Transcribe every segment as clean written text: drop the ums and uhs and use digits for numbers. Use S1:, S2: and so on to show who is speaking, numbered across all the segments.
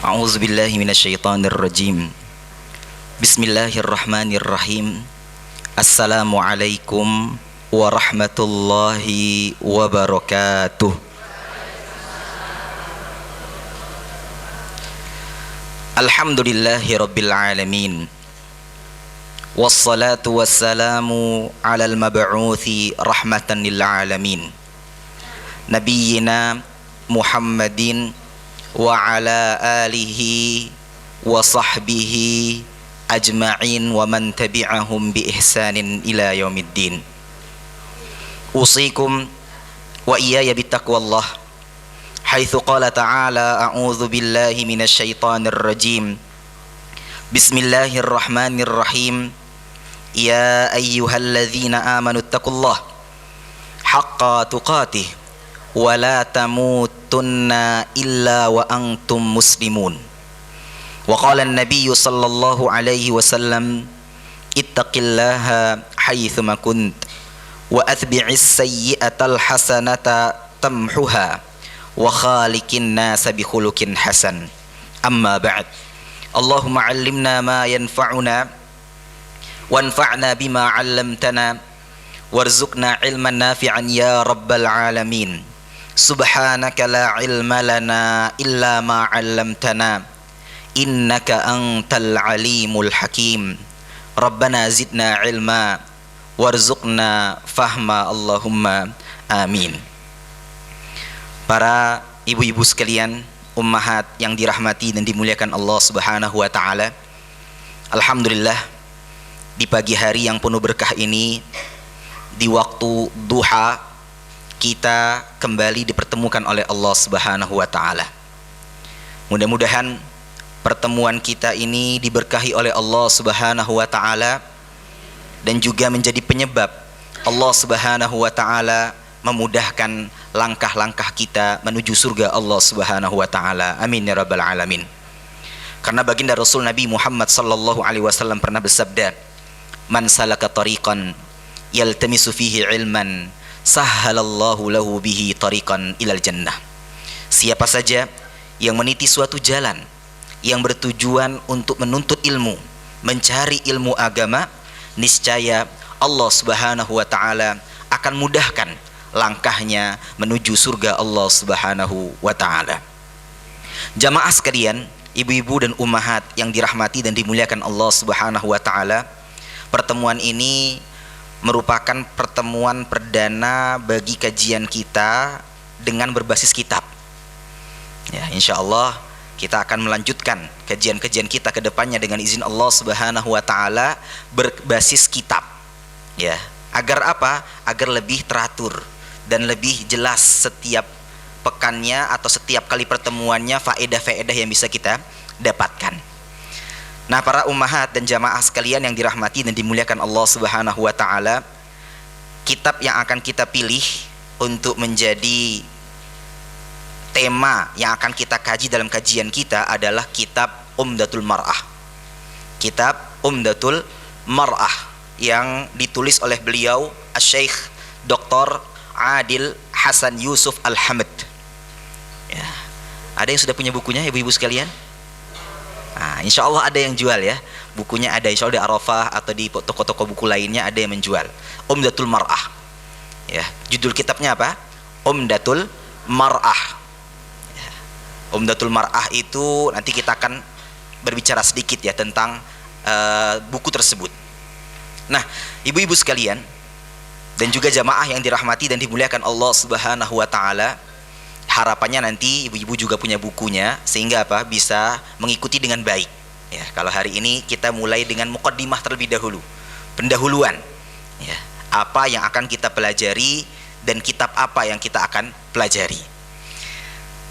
S1: A'udzu billahi minasyaitonir rajim. Bismillahirrahmanirrahim. Assalamualaikum warahmatullahi wabarakatuh. Alhamdulillahi rabbil alamin. Wassalatu wassalamu alal mab'uthi rahmatan lil alamin. Nabiyyina Muhammadin wa ala alihi wa sahbihi ajma'in wa man tabi'ahum bi ihsanin ila yaumiddin. Usikum wa iyaya bittaqwallah haitsu qala ta'ala a'udzu billahi minasy syaithanir rajim. Bismillahirrahmanirrahim. Ya ayyuhalladzina amanu taqullaha haqqa tuqatih wa la tamutunna illa wa antum muslimun. Wa qala an-nabiy sallallahu alaihi wasallam ittaqillaha haitsuma kunt wa athbi'is sayyi'atal hasanata tamhuha wa khaliqin nasa bi khuluqin hasan. Amma ba'd. Allahumma 'allimna ma yanfa'una wanfa'na bima 'allamtana warzuqna 'ilman nafi'an ya rabbal alamin. Subhanaka la ilma lana illa ma 'allamtana innaka antal alimul hakim. Rabbana zidna ilma warzuqna fahma Allahumma amin. Para ibu-ibu sekalian, ummahat yang dirahmati dan dimuliakan Allah Subhanahu wa taala. Alhamdulillah, di pagi hari yang penuh berkah ini, di waktu duha, kita kembali dipertemukan oleh Allah Subhanahu wa taala. Mudah-mudahan pertemuan kita ini diberkahi oleh Allah Subhanahu wa taala dan juga menjadi penyebab Allah Subhanahu wa taala memudahkan langkah-langkah kita menuju surga Allah Subhanahu wa taala. Amin ya rabbal alamin. Karena baginda Rasul Nabi Muhammad sallallahu alaihi wasallam pernah bersabda, "Man salaka tariqan yaltamisu fihi ilman sahhalallahu lahu bihi tariqan ilal jannah." Siapa saja yang meniti suatu jalan yang bertujuan untuk menuntut ilmu, mencari ilmu agama, niscaya Allah Subhanahu wa taala akan mudahkan langkahnya menuju surga Allah Subhanahu wa taala. Jamaah sekalian, ibu-ibu dan ummahat yang dirahmati dan dimuliakan Allah Subhanahu wa taala, pertemuan ini merupakan pertemuan perdana bagi kajian kita dengan berbasis kitab. Ya, insya Allah kita akan melanjutkan kajian-kajian kita ke depannya dengan izin Allah Subhanahu wa taala berbasis kitab. Ya, agar apa? Agar lebih teratur dan lebih jelas setiap pekannya atau setiap kali pertemuannya faedah-faedah yang bisa kita dapatkan. Nah, para ummahat dan jamaah sekalian yang dirahmati dan dimuliakan Allah Subhanahu wa taala, kitab yang akan kita pilih untuk menjadi tema yang akan kita kaji dalam kajian kita adalah kitab Umdatul Mar'ah. Kitab Umdatul Mar'ah yang ditulis oleh beliau Asy-Syaikh Dr. Adil Hasan Yusuf Al-Hamad. Ya. Ada yang sudah punya bukunya ibu-ibu sekalian? Nah, insya Allah ada yang jual ya. Bukunya ada, insya Allah di Arafah atau di toko-toko buku lainnya ada yang menjual. Umdatul Mar'ah. Ya, judul kitabnya apa? Umdatul Mar'ah. Ya. Umdatul Mar'ah itu nanti kita akan berbicara sedikit ya tentang buku tersebut. Nah, ibu-ibu sekalian dan juga jamaah yang dirahmati dan dimuliakan Allah Subhanahu wa taala, harapannya nanti ibu-ibu juga punya bukunya sehingga apa? Bisa mengikuti dengan baik. Ya, kalau hari ini kita mulai dengan muqaddimah terlebih dahulu, pendahuluan. Ya, apa yang akan kita pelajari dan kitab apa yang kita akan pelajari.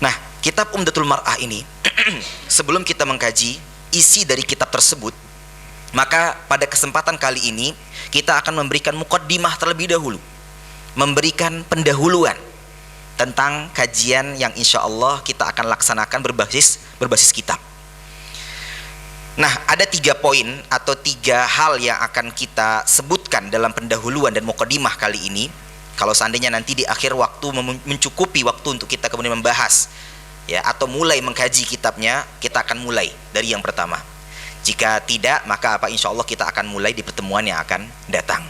S1: Nah, kitab Umdatul Mar'ah ini sebelum kita mengkaji isi dari kitab tersebut, maka pada kesempatan kali ini kita akan memberikan muqaddimah terlebih dahulu, memberikan pendahuluan tentang kajian yang insya Allah kita akan laksanakan berbasis kitab. Nah, ada 3 poin atau 3 hal yang akan kita sebutkan dalam pendahuluan dan muqaddimah kali ini. Kalau seandainya nanti di akhir waktu mencukupi waktu untuk kita kemudian membahas ya, atau mulai mengkaji kitabnya, kita akan mulai dari yang pertama. Jika tidak, maka insya Allah kita akan mulai di pertemuan yang akan datang.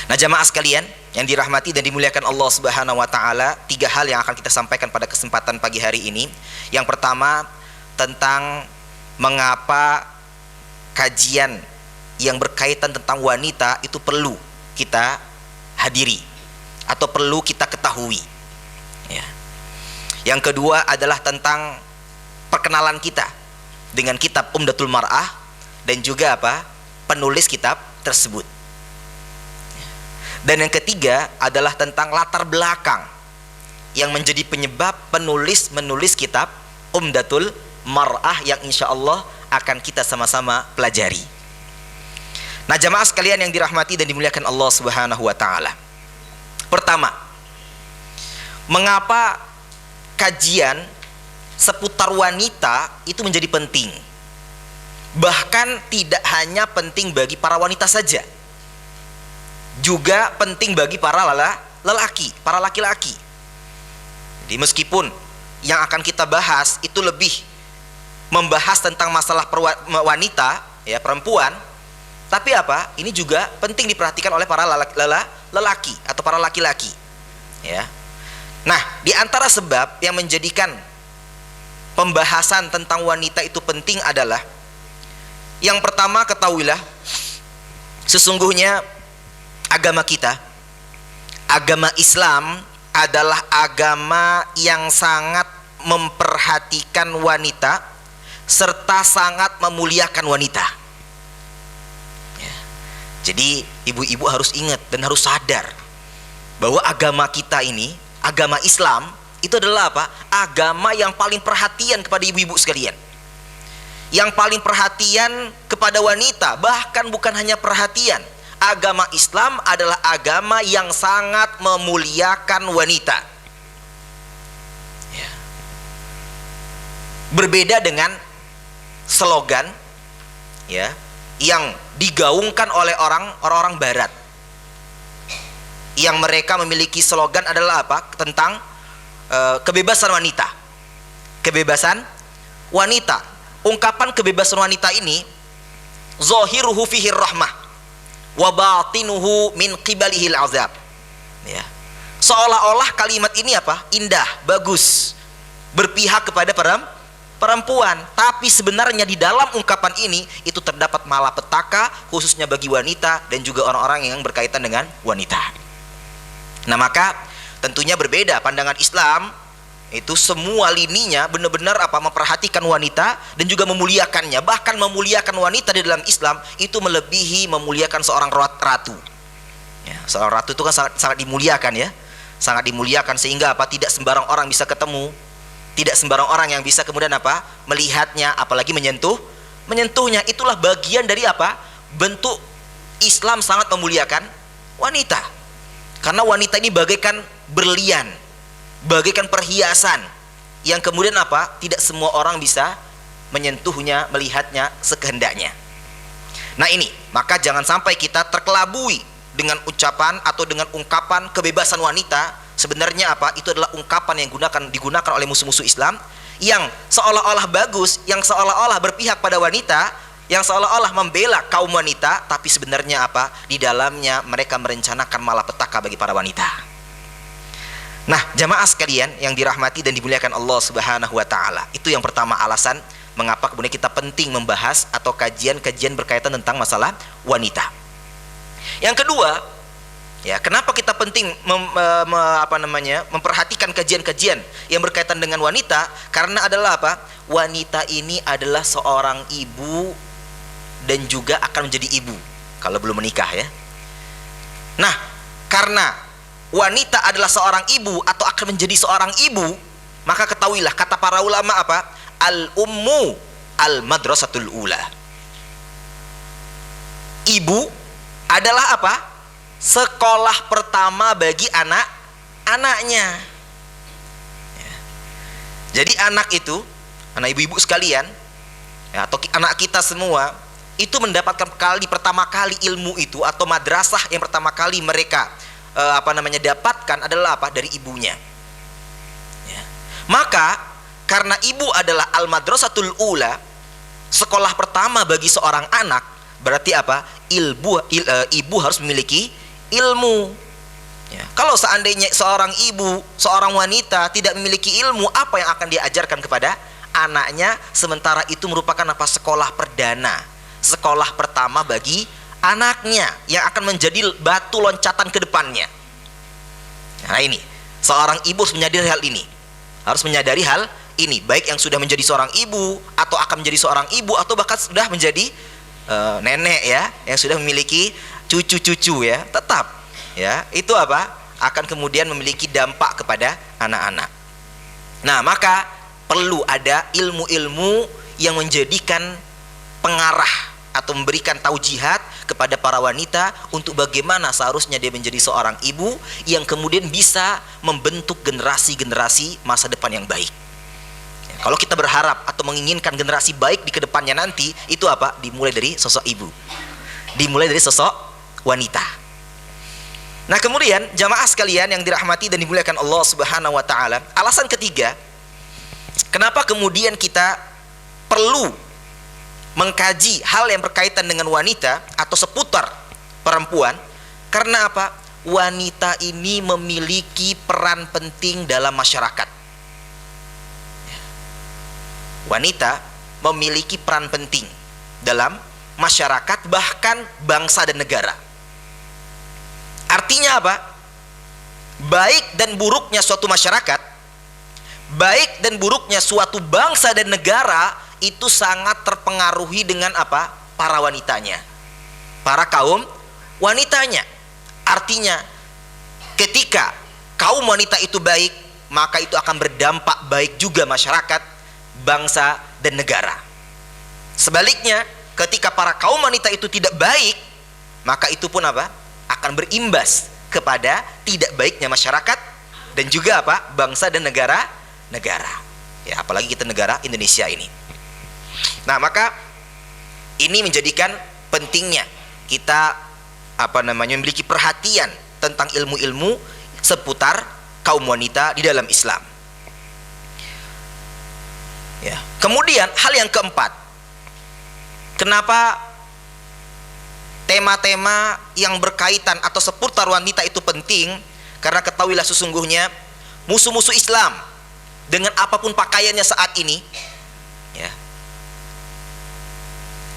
S1: Nah, jamaah sekalian yang dirahmati dan dimuliakan Allah Subhanahu wa taala, 3 hal yang akan kita sampaikan pada kesempatan pagi hari ini. Yang pertama, tentang mengapa kajian yang berkaitan tentang wanita itu perlu kita hadiri atau perlu kita ketahui, ya. Yang kedua adalah tentang perkenalan kita dengan kitab Umdatul Mar'ah dan juga penulis kitab tersebut. Dan yang ketiga adalah tentang latar belakang yang menjadi penyebab penulis menulis kitab Umdatul Mar'ah yang insya Allah akan kita sama-sama pelajari. Nah, jamaah sekalian yang dirahmati dan dimuliakan Allah Subhanahu wa taala. Pertama, mengapa kajian seputar wanita itu menjadi penting? Bahkan tidak hanya penting bagi para wanita saja, juga penting bagi para lelaki, para laki-laki. Jadi meskipun yang akan kita bahas itu lebih membahas tentang masalah wanita, ya, perempuan, tapi ini juga penting diperhatikan oleh para lelaki atau para laki-laki, ya. Nah, di antara sebab yang menjadikan pembahasan tentang wanita itu penting adalah, yang pertama, ketahuilah sesungguhnya agama kita, agama Islam adalah agama yang sangat memperhatikan wanita serta sangat memuliakan wanita, ya. Jadi ibu-ibu harus ingat dan harus sadar bahwa agama kita ini, agama Islam itu adalah agama yang paling perhatian kepada ibu-ibu sekalian, yang paling perhatian kepada wanita. Bahkan bukan hanya perhatian, agama Islam adalah agama yang sangat memuliakan wanita, ya. Berbeda dengan slogan, ya, yang digaungkan oleh orang-orang barat, yang mereka memiliki slogan adalah tentang kebebasan wanita. Kebebasan wanita. Ungkapan kebebasan wanita ini, zahiruhu fihi rahmah wa batinuhu min qibalihil azab, ya. Seolah-olah kalimat ini indah, bagus, berpihak kepada perempuan, tapi sebenarnya di dalam ungkapan ini itu terdapat malapetaka khususnya bagi wanita dan juga orang-orang yang berkaitan dengan wanita. Nah, maka tentunya berbeda pandangan Islam, itu semua lininya benar-benar memperhatikan wanita dan juga memuliakannya. Bahkan memuliakan wanita di dalam Islam itu melebihi memuliakan seorang ratu, ya. Seorang ratu itu kan sangat dimuliakan, ya, sangat dimuliakan, sehingga tidak sembarang orang bisa ketemu, tidak sembarang orang yang bisa kemudian melihatnya, apalagi menyentuhnya. Itulah bagian dari bentuk Islam sangat memuliakan wanita. Karena wanita ini bagaikan berlian, bagaikan perhiasan yang kemudian tidak semua orang bisa menyentuhnya, melihatnya sekehendaknya. Nah, ini maka jangan sampai kita terkelabui dengan ucapan atau dengan ungkapan kebebasan wanita. Sebenarnya itu adalah ungkapan yang digunakan oleh musuh-musuh Islam, yang seolah-olah bagus, yang seolah-olah berpihak pada wanita, yang seolah-olah membela kaum wanita, tapi sebenarnya di dalamnya mereka merencanakan malapetaka bagi para wanita. Nah, jamaah sekalian yang dirahmati dan dimuliakan Allah Subhanahu wa taala, itu yang pertama alasan mengapa kemudian kita penting membahas atau kajian-kajian berkaitan tentang masalah wanita. Yang kedua, ya, kenapa kita penting memperhatikan kajian-kajian yang berkaitan dengan wanita? Karena adalah wanita ini adalah seorang ibu dan juga akan menjadi ibu kalau belum menikah, ya. Nah, karena wanita adalah seorang ibu atau akan menjadi seorang ibu, maka ketahuilah kata para ulama al-ummu al-madrasatul ula. Ibu adalah sekolah pertama bagi anak-anaknya, ya. Jadi anak itu, anak ibu-ibu sekalian, ya, atau anak kita semua itu mendapatkan pertama kali ilmu itu atau madrasah yang pertama kali mereka dapatkan adalah dari ibunya, ya. Maka karena ibu adalah al-madrasatul ula, sekolah pertama bagi seorang anak, berarti apa? Ibu harus memiliki ilmu. Ya. Kalau seandainya seorang ibu, seorang wanita tidak memiliki ilmu, apa yang akan diajarkan kepada anaknya? Sementara itu merupakan apa? Sekolah perdana, sekolah pertama bagi anaknya yang akan menjadi batu loncatan ke depannya. Nah ini, seorang ibu harus menyadari hal ini. Harus menyadari hal ini, baik yang sudah menjadi seorang ibu, atau akan menjadi seorang ibu, atau bahkan sudah menjadi nenek ya, yang sudah memiliki cucu-cucu ya, tetap ya, itu apa? Akan kemudian memiliki dampak kepada anak-anak. Nah, maka perlu ada ilmu-ilmu yang menjadikan pengarah atau memberikan taujihat kepada para wanita untuk bagaimana seharusnya dia menjadi seorang ibu yang kemudian bisa membentuk generasi-generasi masa depan yang baik. Kalau kita berharap atau menginginkan generasi baik di kedepannya nanti, itu apa? Dimulai dari sosok ibu, dimulai dari sosok wanita. Nah kemudian jamaah sekalian yang dirahmati dan dimuliakan Allah Subhanahu wa ta'ala, alasan ketiga kenapa kemudian kita perlu mengkaji hal yang berkaitan dengan wanita atau seputar perempuan, karena apa? Wanita ini memiliki peran penting dalam masyarakat. Wanita memiliki peran penting dalam masyarakat, bahkan bangsa dan negara. Artinya apa? Baik dan buruknya suatu masyarakat, baik dan buruknya suatu bangsa dan negara, itu sangat terpengaruhi dengan apa? Para wanitanya, para kaum wanitanya. Artinya ketika kaum wanita itu baik, maka itu akan berdampak baik juga masyarakat, bangsa dan negara. Sebaliknya, ketika para kaum wanita itu tidak baik, maka itu pun apa? Akan berimbas kepada tidak baiknya masyarakat dan juga apa? Bangsa dan negara. Ya, apalagi kita negara Indonesia ini. Nah, maka ini menjadikan pentingnya kita memiliki perhatian tentang ilmu-ilmu seputar kaum wanita di dalam Islam. Ya. Kemudian hal yang keempat, kenapa tema-tema yang berkaitan atau seputar wanita itu penting? Karena ketahuilah sesungguhnya musuh-musuh Islam dengan apapun pakaiannya saat ini, ya,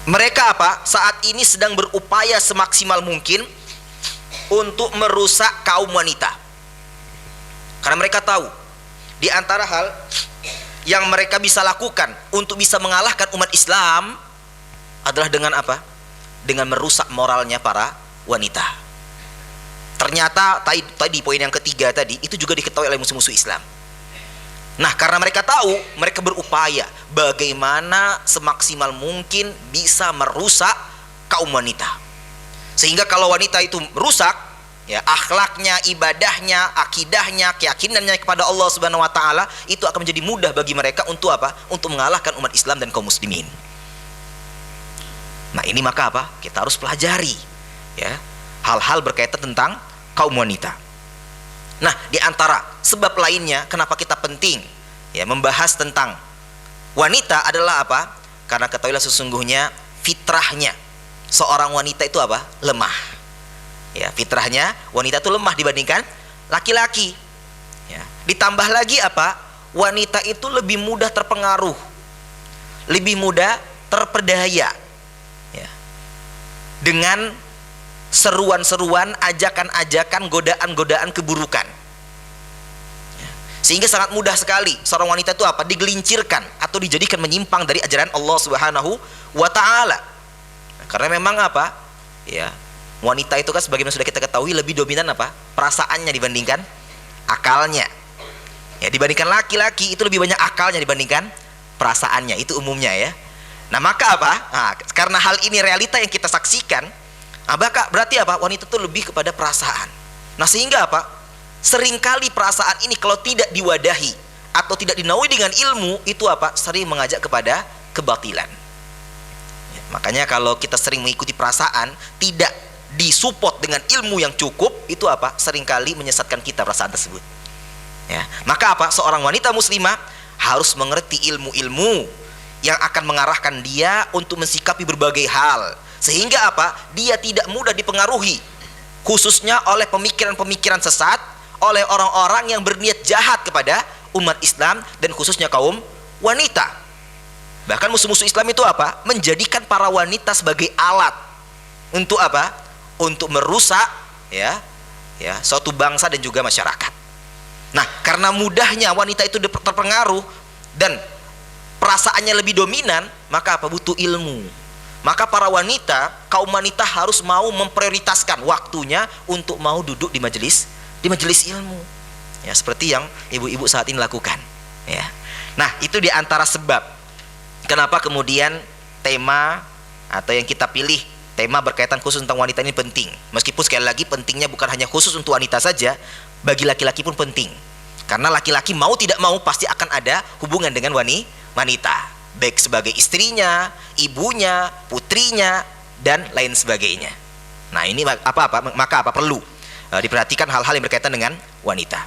S1: mereka saat ini sedang berupaya semaksimal mungkin untuk merusak kaum wanita. Karena mereka tahu di antara hal yang mereka bisa lakukan untuk bisa mengalahkan umat Islam adalah dengan apa? Dengan merusak moralnya para wanita. Ternyata tadi poin yang ketiga tadi itu juga diketahui oleh musuh-musuh Islam. Nah, karena mereka tahu, mereka berupaya bagaimana semaksimal mungkin bisa merusak kaum wanita. Sehingga kalau wanita itu merusak, ya, akhlaknya, ibadahnya, akidahnya, keyakinannya kepada Allah Subhanahu wa ta'ala, itu akan menjadi mudah bagi mereka untuk apa? Untuk mengalahkan umat Islam dan kaum muslimin. Nah, ini maka apa? Kita harus pelajari, ya, hal-hal berkaitan tentang kaum wanita. Nah, di antara sebab lainnya kenapa kita penting, ya, membahas tentang wanita adalah apa? Karena ketahuilah sesungguhnya fitrahnya seorang wanita itu apa? Lemah. Ya, fitrahnya wanita itu lemah dibandingkan laki-laki. Ya. Ditambah lagi apa? Wanita itu lebih mudah terpengaruh, lebih mudah terpedaya, ya, dengan seruan-seruan, ajakan-ajakan, godaan-godaan keburukan. Ya. Sehingga sangat mudah sekali seorang wanita itu apa? Digelincirkan atau dijadikan menyimpang dari ajaran Allah Subhanahu wa ta'ala. Nah, karena memang apa? Ya, wanita itu kan sebagaimana sudah kita ketahui lebih dominan apa? Perasaannya dibandingkan akalnya. Ya, dibandingkan laki-laki itu lebih banyak akalnya dibandingkan perasaannya, itu umumnya ya. Nah, maka apa? Nah, karena hal ini realita yang kita saksikan, berarti apa? Wanita itu lebih kepada perasaan. Nah, sehingga apa? Seringkali perasaan ini kalau tidak diwadahi atau tidak dinaungi dengan ilmu, itu apa? Sering mengajak kepada kebatilan. Ya, makanya kalau kita sering mengikuti perasaan, tidak disupport dengan ilmu yang cukup, itu apa? Seringkali menyesatkan kita perasaan tersebut. Ya, maka apa? Seorang wanita muslimah harus mengerti ilmu-ilmu yang akan mengarahkan dia untuk mensikapi berbagai hal, sehingga apa? Dia tidak mudah dipengaruhi, khususnya oleh pemikiran-pemikiran sesat, oleh orang-orang yang berniat jahat kepada umat Islam dan khususnya kaum wanita. Bahkan musuh-musuh Islam itu apa? Menjadikan para wanita sebagai alat untuk apa? Untuk merusak ya suatu bangsa dan juga masyarakat. Nah, karena mudahnya wanita itu terpengaruh dan perasaannya lebih dominan, maka apa? Butuh ilmu. Maka para wanita, kaum wanita harus mau memprioritaskan waktunya untuk mau duduk di majelis ilmu. Ya, seperti yang ibu-ibu saat ini lakukan. Ya. Nah, itu di antara sebab kenapa kemudian tema atau yang kita pilih tema berkaitan khusus tentang wanita ini penting. Meskipun sekali lagi pentingnya bukan hanya khusus untuk wanita saja, bagi laki-laki pun penting. Karena laki-laki mau tidak mau pasti akan ada hubungan dengan wanita, baik sebagai istrinya, ibunya, putrinya, dan lain sebagainya. Nah, ini maka perlu diperhatikan hal-hal yang berkaitan dengan wanita.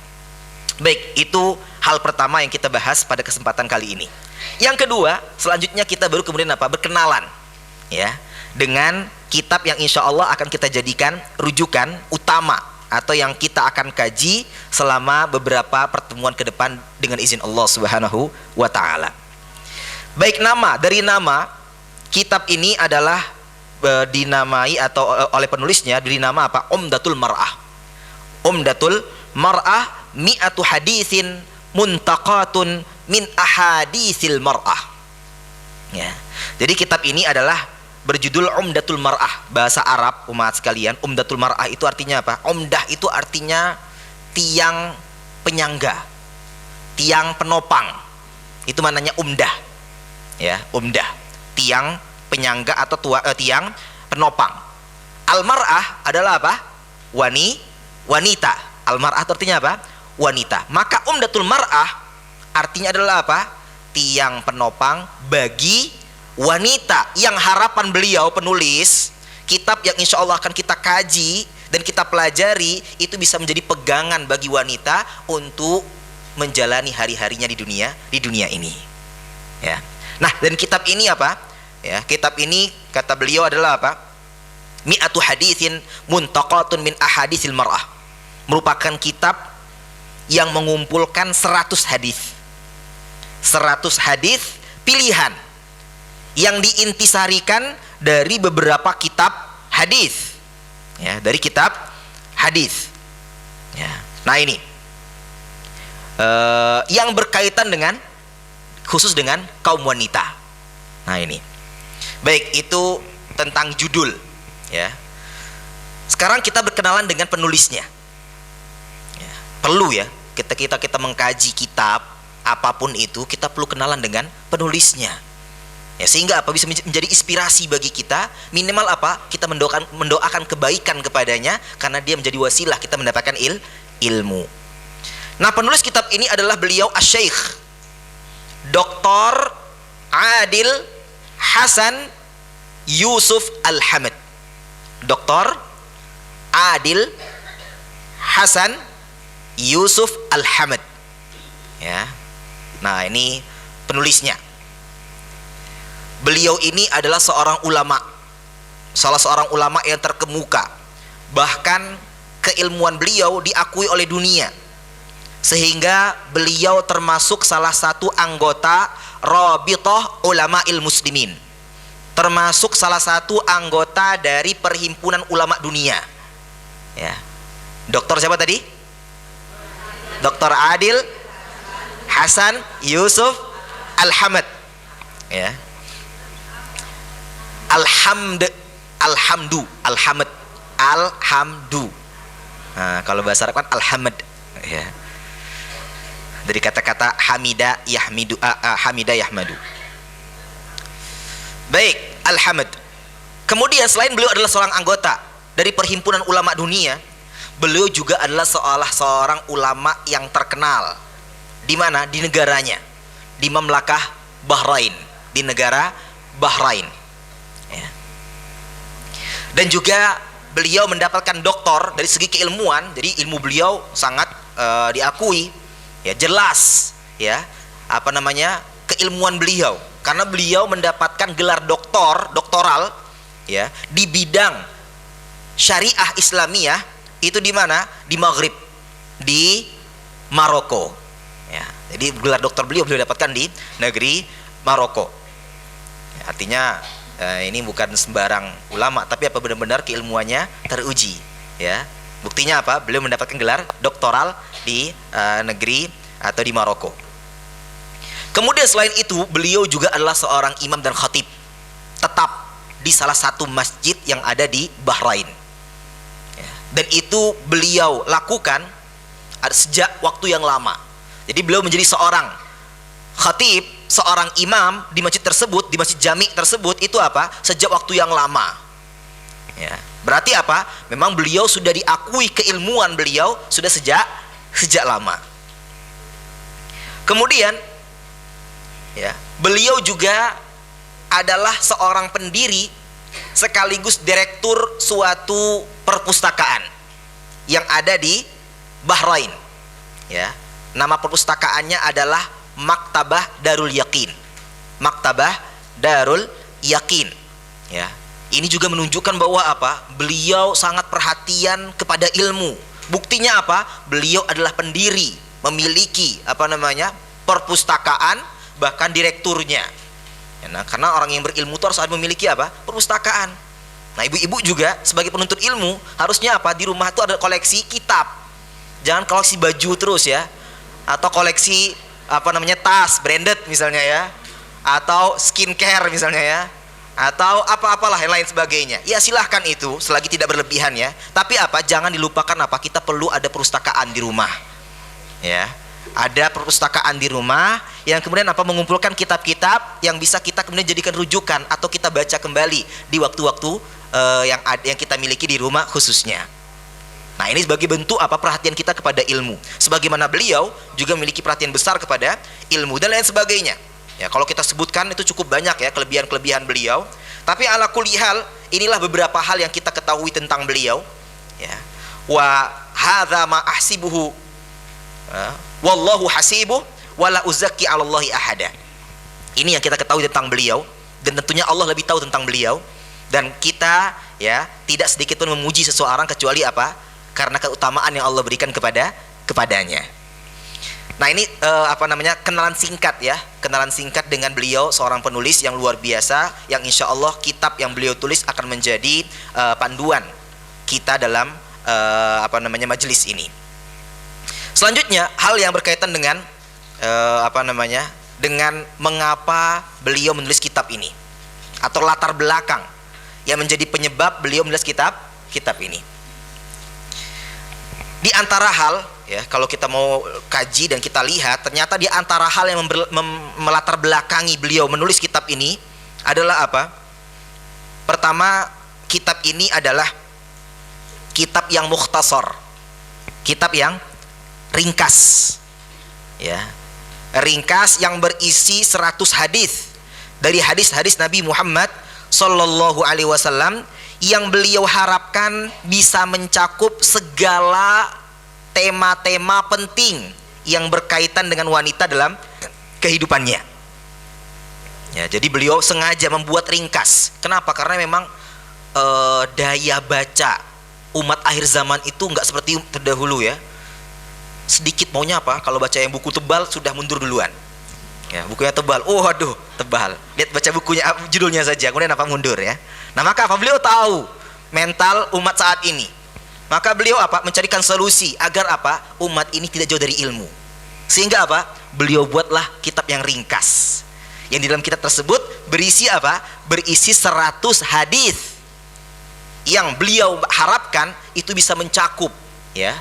S1: Baik, itu hal pertama yang kita bahas pada kesempatan kali ini. Yang kedua, selanjutnya kita baru kemudian berkenalan ya dengan kitab yang insya Allah akan kita jadikan rujukan utama atau yang kita akan kaji selama beberapa pertemuan ke depan dengan izin Allah Subhanahu wa taala. Baik, dari nama kitab ini adalah dinamai atau oleh penulisnya diberi nama apa? Umdatul Mar'ah. Umdatul Mar'ah mi'atu haditsin muntaqatun min ahadisil mar'ah. Ya. Jadi kitab ini adalah berjudul Umdatul Mar'ah. Bahasa Arab umat sekalian, Umdatul Mar'ah itu artinya apa? Umdah itu artinya tiang penyangga, tiang penopang. Itu maknanya umdah. Ya, umdah, tiang penyangga atau tiang penopang. Al-mar'ah adalah apa? Wanita. Al-mar'ah itu artinya apa? Wanita. Maka Umdatul Mar'ah artinya adalah apa? Tiang penopang bagi wanita, yang harapan beliau penulis kitab yang insya Allah akan kita kaji dan kita pelajari itu bisa menjadi pegangan bagi wanita untuk menjalani hari-harinya di dunia ini. Ya. Nah, dan kitab ini apa? Ya, kitab ini kata beliau adalah apa? Mi'atu haditsin muntaqatun min ahadisil mar'ah. Merupakan kitab yang mengumpulkan 100 hadis. 100 hadis pilihan yang diintisarikan dari beberapa kitab hadis. Ya, dari kitab hadis. Ya. Nah, ini yang berkaitan dengan khusus dengan kaum wanita. Nah, ini. Baik, itu tentang judul, ya. Sekarang kita berkenalan dengan penulisnya. Ya, perlu ya, kita mengkaji kitab apapun itu, kita perlu kenalan dengan penulisnya. Ya, sehingga apa? Bisa menjadi inspirasi bagi kita. Minimal apa? Kita mendoakan kebaikan kepadanya karena dia menjadi wasilah kita mendapatkan ilmu. Nah, penulis kitab ini adalah beliau Asy-Syaikh Dr. Adil Hasan Yusuf Al-Hamad. Dr. Adil Hasan Yusuf Al-Hamad. Ya. Nah, ini penulisnya. Beliau ini adalah seorang ulama, salah seorang ulama yang terkemuka. Bahkan keilmuan beliau diakui oleh dunia, sehingga beliau termasuk salah satu anggota Rabithah Ulama'il Muslimin, termasuk salah satu anggota dari perhimpunan ulama dunia. Ya. Dokter siapa tadi? Dr. Adil Hasan Yusuf Al-Hamad. Ya. Alhamdu. Nah, kalau bahasa Arab kan Alhamad. Ya. Dari kata-kata Hamida Yahmidu, Hamida Yahmadu. Baik, Al-Hamad. Kemudian selain beliau adalah seorang anggota dari perhimpunan ulama dunia, beliau juga adalah seorang ulama yang terkenal. Di mana? Di negaranya, di Mamlakah Bahrain, di negara Bahrain. Ya. Dan juga beliau mendapatkan doktor dari segi keilmuan. Jadi ilmu beliau sangat diakui, ya, jelas, ya, apa namanya, keilmuan beliau, karena beliau mendapatkan gelar doktoral ya di bidang syariah Islamiyah itu di mana? Di Maghrib, di Maroko ya. Jadi gelar doktor beliau dapatkan di negeri Maroko ya, artinya ini bukan sembarang ulama, tapi apa benar-benar keilmuannya teruji ya. Buktinya apa? Beliau mendapatkan gelar doktoral di negeri atau di Maroko. Kemudian selain itu beliau juga adalah seorang imam dan khatib tetap di salah satu masjid yang ada di Bahrain ya. Dan itu beliau lakukan sejak waktu yang lama. Jadi beliau menjadi seorang khatib, seorang imam di masjid tersebut, di masjid jami tersebut itu apa? Sejak waktu yang lama ya. Berarti apa? Memang beliau sudah diakui keilmuan beliau sudah sejak lama. Kemudian ya, beliau juga adalah seorang pendiri sekaligus direktur suatu perpustakaan yang ada di Bahrain ya. Nama perpustakaannya adalah Maktabah Darul Yaqin. Maktabah Darul Yaqin ya. Ini juga menunjukkan bahwa apa? Beliau sangat perhatian kepada ilmu. Buktinya apa? Beliau adalah pendiri, memiliki apa namanya? Perpustakaan, bahkan direkturnya. Ya, nah, karena orang yang berilmu itu harus memiliki apa? Perpustakaan. Nah, ibu-ibu juga sebagai penuntut ilmu harusnya apa? Di rumah itu ada koleksi kitab. Jangan koleksi baju terus ya. Atau koleksi apa namanya? Tas branded misalnya ya. Atau skincare misalnya ya. Atau apa-apalah yang lain sebagainya. Ya silahkan itu selagi tidak berlebihan ya. Tapi apa? Jangan dilupakan apa? Kita perlu ada perpustakaan di rumah. Ya. Ada perpustakaan di rumah yang kemudian apa? Mengumpulkan kitab-kitab yang bisa kita kemudian jadikan rujukan atau kita baca kembali di waktu-waktu yang kita miliki di rumah khususnya. Nah, ini sebagai bentuk apa? Perhatian kita kepada ilmu. Sebagaimana beliau juga memiliki perhatian besar kepada ilmu dan lain sebagainya. Ya, kalau kita sebutkan itu cukup banyak ya kelebihan-kelebihan beliau. Tapi ala kulli hal, inilah beberapa hal yang kita ketahui tentang beliau. Ya. Wa hadza ma ahsibuhu wallahu hasibuh wala uzakki 'alallahi ahada. Ini yang kita ketahui tentang beliau dan tentunya Allah lebih tahu tentang beliau dan kita ya tidak sedikit pun memuji seseorang kecuali apa? Karena keutamaan yang Allah berikan kepadanya. Nah, ini apa namanya? Kenalan singkat ya. Kenalan singkat dengan beliau, seorang penulis yang luar biasa yang insya Allah kitab yang beliau tulis akan menjadi panduan kita dalam apa namanya? Majelis ini. Selanjutnya hal yang berkaitan dengan apa namanya? Dengan mengapa beliau menulis kitab ini atau latar belakang yang menjadi penyebab beliau menulis kitab ini. Di antara hal ya, kalau kita mau kaji dan kita lihat, ternyata di antara hal yang melatar belakangi beliau menulis kitab ini adalah apa? Pertama, kitab ini adalah kitab yang mukhtasar, kitab yang ringkas ya, ringkas yang berisi 100 hadis dari hadis-hadis Nabi Muhammad sallallahu alaihi wasallam yang beliau harapkan bisa mencakup segala tema-tema penting yang berkaitan dengan wanita dalam kehidupannya. Ya, jadi beliau sengaja membuat ringkas. Kenapa? Karena memang daya baca umat akhir zaman itu nggak seperti terdahulu ya. Sedikit maunya apa? Kalau baca yang buku tebal sudah mundur duluan. Ya, bukunya tebal. Oh, aduh, tebal. Lihat baca bukunya, judulnya saja, kemudian apa mundur ya. Nah, maka apa? Beliau tahu mental umat saat ini. Maka beliau apa? Mencarikan solusi agar apa? Umat ini tidak jauh dari ilmu. Sehingga apa? Beliau buatlah kitab yang ringkas. Yang di dalam kitab tersebut berisi apa? Berisi 100 hadis yang beliau harapkan itu bisa mencakup ya.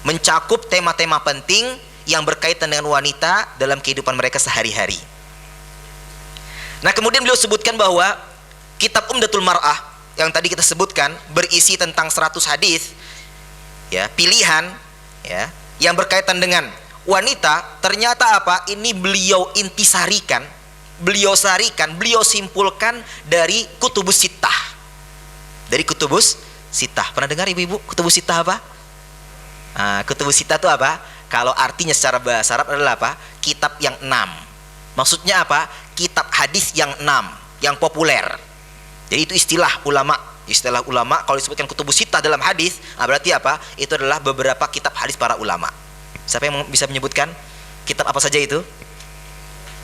S1: Mencakup tema-tema penting yang berkaitan dengan wanita dalam kehidupan mereka sehari-hari. Nah, kemudian beliau sebutkan bahwa kitab Umdatul Mar'ah yang tadi kita sebutkan berisi tentang 100 hadis ya, pilihan ya, yang berkaitan dengan wanita. Ternyata apa? Ini beliau intisarikan, beliau sarikan, beliau simpulkan dari Kutubus Sittah. Dari Kutubus Sittah. Pernah dengar ibu-ibu Kutubus Sittah apa? Kutubus Sittah itu apa? Kalau artinya secara bahasa Arab adalah apa? Kitab yang 6. Maksudnya apa? Kitab hadis yang 6, yang populer. Jadi itu istilah ulama. Istilah ulama kalau disebutkan kutubus sittah dalam hadis, berarti apa? Itu adalah beberapa kitab hadis para ulama. Siapa yang bisa menyebutkan kitab apa saja itu?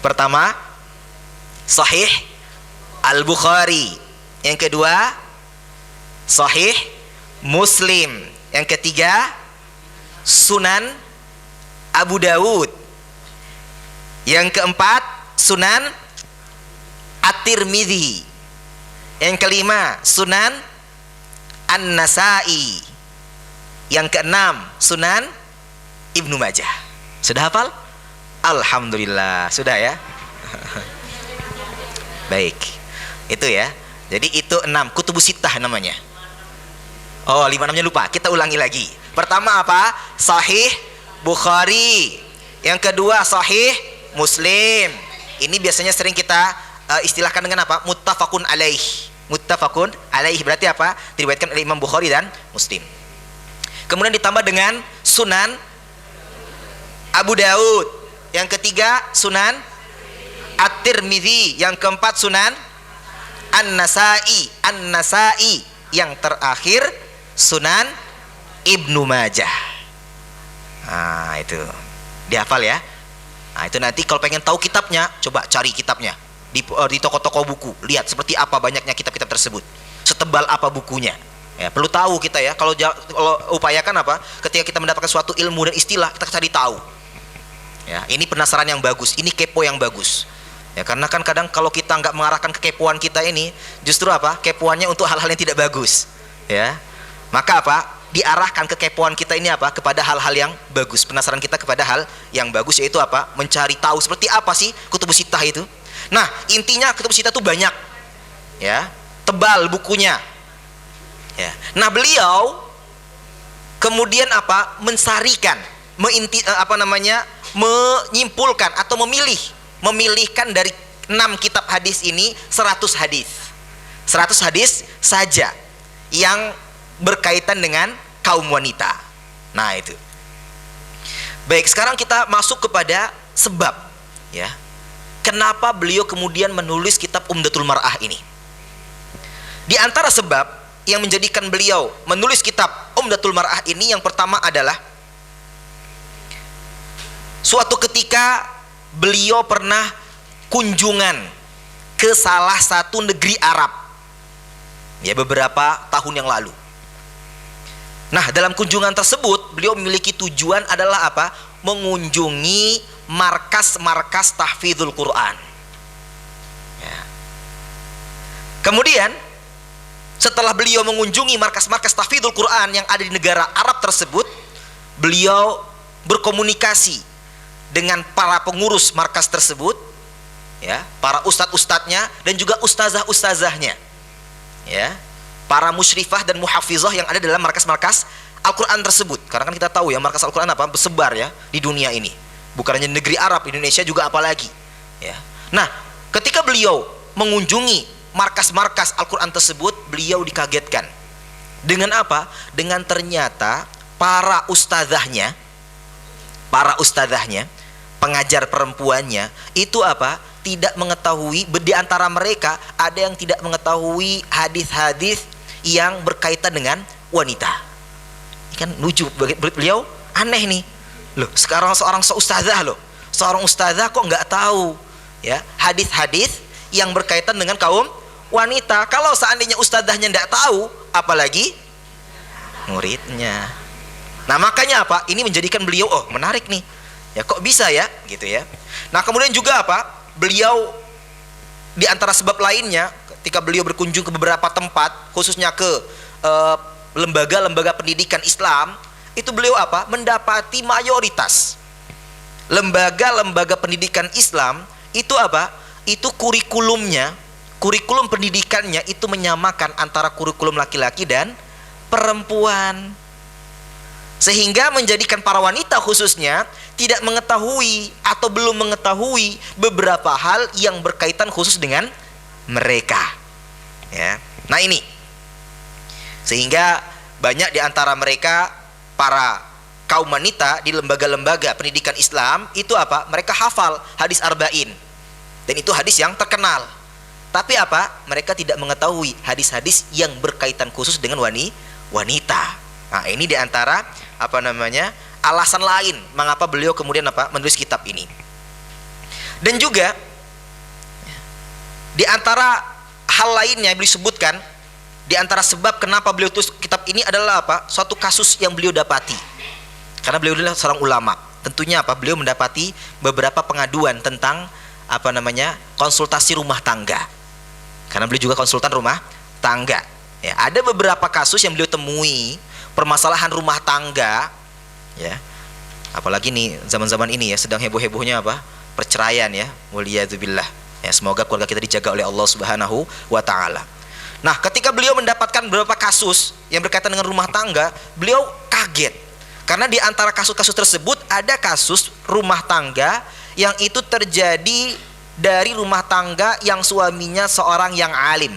S1: Pertama, Sahih Al-Bukhari. Yang kedua, Sahih Muslim. Yang ketiga, Sunan Abu Dawud. Yang keempat, Sunan At-Tirmidzi. Yang kelima, Sunan An-Nasa'i. Yang keenam, Sunan Ibnu Majah. Sudah hafal? Alhamdulillah, sudah ya. Baik, itu ya. Jadi itu 6, kutubus sittah namanya. Oh, 5-6-nya lupa. Kita ulangi lagi. Pertama apa? Sahih Bukhari. Yang kedua Sahih Muslim. Ini biasanya sering kita istilahkan dengan apa? Muttafaqun alaih. Muttafaqun alaih berarti apa? Diriwayatkan oleh Imam Bukhari dan Muslim. Kemudian ditambah dengan Sunan Abu Dawud. Yang ketiga Sunan At-Tirmidzi. Yang keempat Sunan An-Nasa'i. An-Nasa'i. Yang terakhir Sunan Ibnu Majah. Nah, itu dihafal ya. Nah, itu nanti kalau pengen tahu kitabnya, coba cari kitabnya di toko-toko buku. Lihat seperti apa banyaknya kitab-kitab tersebut, setebal apa bukunya. Ya, perlu tahu kita ya. Kalau upayakan apa? Ketika kita mendapatkan suatu ilmu dan istilah, kita cari tahu. Ya, ini penasaran yang bagus, ini kepo yang bagus. Ya, karena kan kadang kalau kita nggak mengarahkan kekepoan kita ini, justru apa? Kepoannya untuk hal-hal yang tidak bagus. Ya, maka apa? Diarahkan kekepoan kita ini apa? Kepada hal-hal yang bagus. Penasaran kita kepada hal yang bagus, yaitu apa? Mencari tahu seperti apa sih kutubus sittah itu. Nah, intinya kutubus sittah itu banyak. Ya, tebal bukunya. Ya. Nah, beliau kemudian apa? Mensarikan, menyimpulkan atau memilihkan dari 6 kitab hadis ini 100 hadis. 100 hadis saja yang berkaitan dengan kaum wanita. Nah, itu. Baik, sekarang kita masuk kepada sebab ya. Kenapa beliau kemudian menulis kitab Umdatul Mar'ah ini? Di antara sebab yang menjadikan beliau menulis kitab Umdatul Mar'ah ini, yang pertama adalah suatu ketika beliau pernah kunjungan ke salah satu negeri Arab. Ya, beberapa tahun yang lalu. Nah, dalam kunjungan tersebut beliau memiliki tujuan adalah apa? Mengunjungi markas-markas tahfidzul Quran. Ya. Kemudian setelah beliau mengunjungi markas-markas tahfidzul Quran yang ada di negara Arab tersebut, beliau berkomunikasi dengan para pengurus markas tersebut, ya, para ustadz-ustadznya dan juga ustazah-ustazahnya, ya, para musyrifah dan muhafizah yang ada dalam markas-markas Al-Quran tersebut. Karena kan kita tahu ya, markas Al-Quran apa? Bersebar ya di dunia ini. Bukan hanya negeri Arab, Indonesia juga apalagi. Ya. Nah, ketika beliau mengunjungi markas-markas Al-Quran tersebut, beliau dikagetkan. Dengan apa? Dengan ternyata para ustazahnya, pengajar perempuannya, itu apa? Tidak mengetahui, di antara mereka ada yang tidak mengetahui hadis-hadis yang berkaitan dengan wanita. Ini kan lucu, beliau aneh nih. Loh, sekarang seorang ustazah kok nggak tahu ya hadis-hadis yang berkaitan dengan kaum wanita. Kalau seandainya ustazahnya nggak tahu, apalagi muridnya. Nah, makanya apa? Ini menjadikan beliau, oh menarik nih. Ya, kok bisa ya? Gitu ya. Nah, kemudian juga apa? Beliau di antara sebab lainnya, ketika beliau berkunjung ke beberapa tempat, khususnya ke lembaga-lembaga pendidikan Islam, itu beliau apa? Mendapati mayoritas lembaga-lembaga pendidikan Islam itu apa? Itu kurikulum pendidikannya itu menyamakan antara kurikulum laki-laki dan perempuan. Sehingga menjadikan para wanita khususnya tidak mengetahui atau belum mengetahui beberapa hal yang berkaitan khusus dengan mereka. Ya. Nah, ini sehingga banyak di antara mereka para kaum wanita di lembaga-lembaga pendidikan Islam itu apa? Mereka hafal hadis arba'in. Dan itu hadis yang terkenal. Tapi apa? Mereka tidak mengetahui hadis-hadis yang berkaitan khusus dengan wanita. Nah, ini diantara alasan lain mengapa beliau kemudian menulis kitab ini. Dan juga di antara hal lainnya yang beliau sebutkan, di antara sebab kenapa beliau tulis kitab ini adalah suatu kasus yang beliau dapati. Karena beliau adalah seorang ulama. Tentunya beliau mendapati beberapa pengaduan tentang konsultasi rumah tangga. Karena beliau juga konsultan rumah tangga. Ya, ada beberapa kasus yang beliau temui, permasalahan rumah tangga, ya. Apalagi nih zaman-zaman ini ya, sedang heboh-hebohnya perceraian ya. Waliyadzubillah. Ya, semoga keluarga kita dijaga oleh Allah Subhanahu wa taala. Nah, ketika beliau mendapatkan beberapa kasus yang berkaitan dengan rumah tangga, beliau kaget. Karena di antara kasus-kasus tersebut ada kasus rumah tangga yang itu terjadi dari rumah tangga yang suaminya seorang yang alim,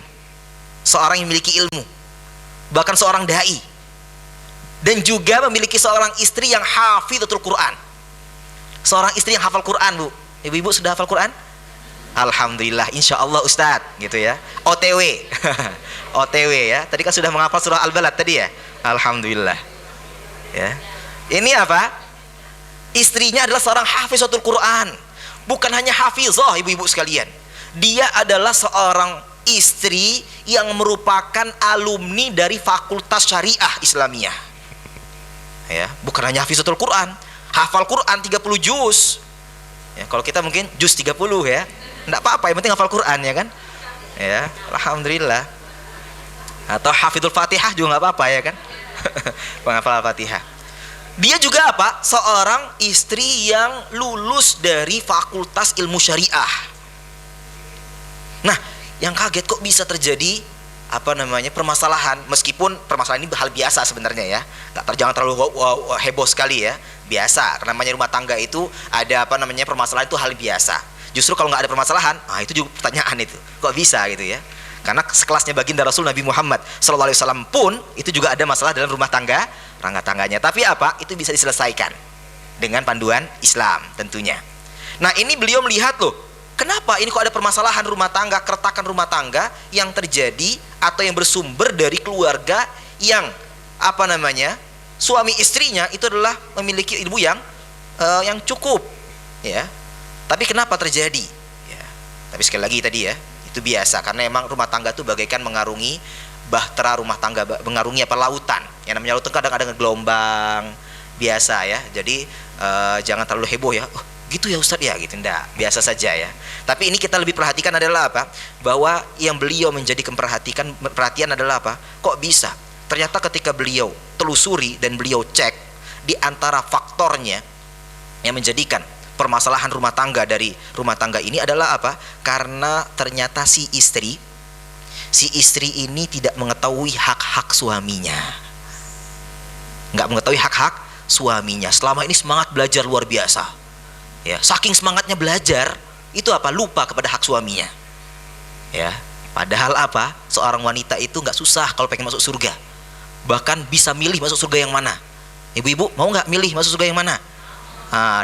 S1: seorang yang memiliki ilmu, bahkan seorang dai, dan juga memiliki seorang istri yang hafidhatul Quran. Seorang istri yang hafal Quran, Bu. Ibu-ibu sudah hafal Quran? Alhamdulillah, insya Allah Ustadz, gitu ya. OTW, OTW ya. Tadi kan sudah menghafal surah Al-Balad tadi ya. Alhamdulillah. Ya. Ini istrinya adalah seorang hafizatul Quran. Bukan hanya hafizah, ibu-ibu sekalian. Dia adalah seorang istri yang merupakan alumni dari Fakultas Syariah Islamiyah. Ya, bukan hanya hafizatul Quran, hafal Quran 30 juz. Ya, kalau kita mungkin juz 30 ya. Enggak apa-apa, yang penting hafal Quran ya kan? Ya, alhamdulillah. Atau hafizul Fatihah juga enggak apa-apa ya kan? Penghafal Al-Fatihah. Dia juga seorang istri yang lulus dari Fakultas Ilmu Syariah. Nah, yang kaget kok bisa terjadi permasalahan, meskipun permasalahan ini hal biasa sebenarnya ya. Jangan terlalu heboh sekali ya. Biasa, namanya rumah tangga itu ada permasalahan itu hal biasa. Justru kalau nggak ada permasalahan, itu juga pertanyaan itu. Kok bisa gitu ya? Karena sekelasnya baginda Rasul Nabi Muhammad SAW pun itu juga ada masalah dalam rumah tangganya. Tapi itu bisa diselesaikan dengan panduan Islam tentunya. Nah, ini beliau melihat loh, kenapa ini kok ada permasalahan rumah tangga, keretakan rumah tangga yang terjadi atau yang bersumber dari keluarga yang suami istrinya itu adalah memiliki ilmu yang cukup, ya. Tapi kenapa terjadi? Ya. Tapi sekali lagi tadi ya, itu biasa karena emang rumah tangga itu bagaikan mengarungi bahtera rumah tangga, mengarungi lautan. Yang namanya lautan kadang ada gelombang biasa ya. Jadi jangan terlalu heboh ya. Oh, gitu ya Ustadz ya, gitu enggak, biasa saja ya. Tapi ini kita lebih perhatikan adalah bahwa yang beliau menjadikan perhatian adalah kok bisa? Ternyata ketika beliau telusuri dan beliau cek di antara faktornya yang menjadikan permasalahan rumah tangga dari rumah tangga ini adalah karena ternyata si istri ini tidak mengetahui hak-hak suaminya. Nggak mengetahui hak-hak suaminya. Selama ini semangat belajar luar biasa. Ya, saking semangatnya belajar, itu lupa kepada hak suaminya. Ya, padahal seorang wanita itu nggak susah kalau pengen masuk surga. Bahkan bisa milih masuk surga yang mana. Ibu-ibu mau nggak milih masuk surga yang mana?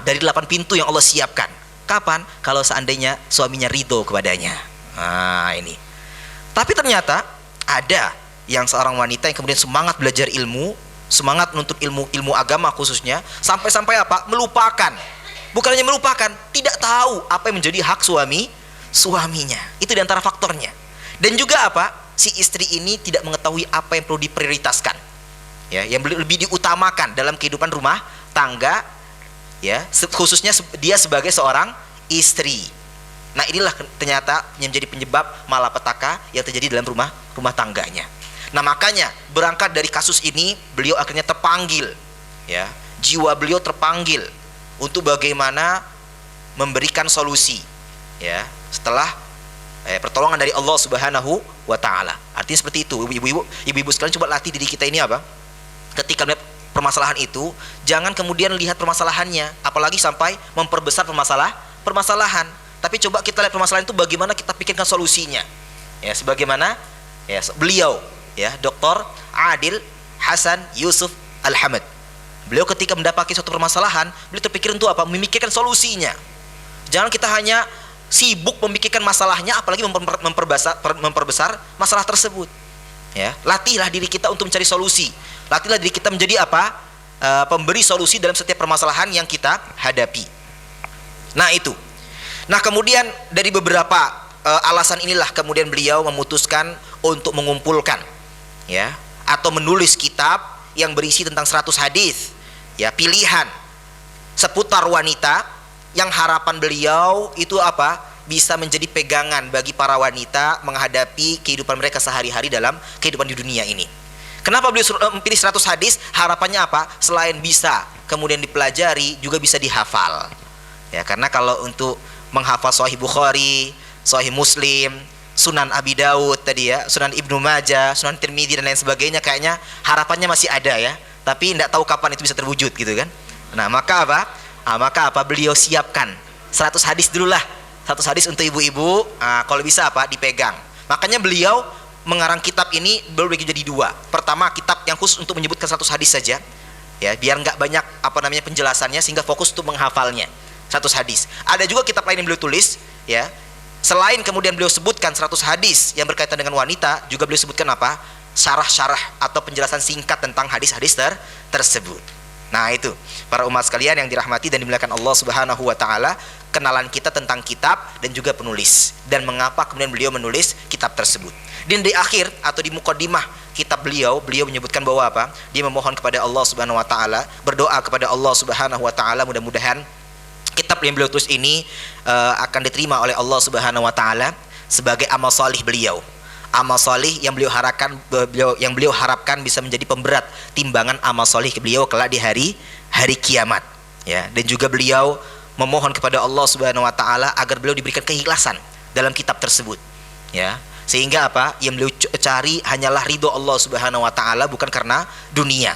S1: Dari 8 pintu yang Allah siapkan. Kapan? Kalau seandainya suaminya ridho kepadanya. Ini. Tapi ternyata ada yang seorang wanita yang kemudian semangat belajar ilmu, semangat menuntut ilmu agama khususnya, sampai-sampai melupakan. Bukan hanya melupakan, tidak tahu apa yang menjadi hak suaminya. Itu diantara faktornya. Dan juga si istri ini tidak mengetahui apa yang perlu diprioritaskan. Ya, yang lebih diutamakan dalam kehidupan rumah tangga, ya, khususnya dia sebagai seorang istri. Nah, inilah ternyata yang menjadi penyebab malapetaka yang terjadi dalam rumah tangganya. Nah, makanya berangkat dari kasus ini beliau akhirnya terpanggil, ya, jiwa beliau terpanggil untuk bagaimana memberikan solusi, ya, setelah pertolongan dari Allah Subhanahu wa taala. Artinya seperti itu, ibu-ibu sekalian, coba latih diri kita ini ketika melihat permasalahan itu, jangan kemudian lihat permasalahannya, apalagi sampai memperbesar permasalahan. Tapi coba kita lihat permasalahan itu bagaimana kita pikirkan solusinya. Ya, sebagaimana beliau, ya, Dr. Adil Hasan Yusuf Al-Hamad. beliau ketika mendapati suatu permasalahan, beliau terpikir untuk apa? Memikirkan solusinya. Jangan kita hanya sibuk memikirkan masalahnya, apalagi memperbesar masalah tersebut. Ya, latihlah diri kita untuk mencari solusi. Latihlah diri kita menjadi apa? Pemberi solusi dalam setiap permasalahan yang kita hadapi. Nah itu. Nah kemudian dari beberapa alasan inilah kemudian beliau memutuskan untuk mengumpulkan, ya, atau menulis kitab yang berisi tentang 100 hadis, ya, pilihan seputar wanita yang harapan beliau itu apa? Bisa menjadi pegangan bagi para wanita menghadapi kehidupan mereka sehari-hari dalam kehidupan di dunia ini. Kenapa beliau memilih 100 hadis? Harapannya apa? Selain bisa kemudian dipelajari, juga bisa dihafal. Ya, karena kalau untuk menghafal Sahih Bukhari, Sahih Muslim, Sunan Abi Daud tadi ya, Sunan Ibnu Majah, Sunan Tirmidzi dan lain sebagainya, kayaknya harapannya masih ada ya, tapi tidak tahu kapan itu bisa terwujud gitu kan. Nah maka apa? Beliau siapkan 100 hadis dulu lah, 100 hadis untuk ibu-ibu. Kalau bisa apa? Dipegang. Makanya beliau mengarang kitab ini bagi jadi 2. Pertama, kitab yang khusus untuk menyebutkan 100 hadis saja, ya, biar nggak banyak penjelasannya, sehingga fokus untuk menghafalnya 100 hadis. Ada juga kitab lain yang beliau tulis, ya. Selain kemudian beliau sebutkan 100 hadis yang berkaitan dengan wanita, juga beliau sebutkan apa? Syarah-syarah atau penjelasan singkat tentang hadis-hadis tersebut. Nah itu, para umat sekalian yang dirahmati dan dimuliakan Allah Subhanahu wa taala, kenalan kita tentang kitab dan juga penulis, dan mengapa kemudian beliau menulis kitab tersebut. Dan di akhir atau di muqaddimah kitab beliau menyebutkan bahwa apa? Dia memohon kepada Allah Subhanahu wa taala, berdoa kepada Allah Subhanahu wa taala, mudah-mudahan kitab yang beliau tulis ini akan diterima oleh Allah Subhanahu wa taala sebagai amal salih beliau. Amal salih yang beliau harapkan bisa menjadi pemberat timbangan amal salih beliau kelak di hari kiamat, ya. Dan juga beliau memohon kepada Allah Subhanahu wa taala agar beliau diberikan keikhlasan dalam kitab tersebut, ya. Sehingga apa? Yang beliau cari hanyalah ridho Allah Subhanahu wa taala, bukan karena dunia.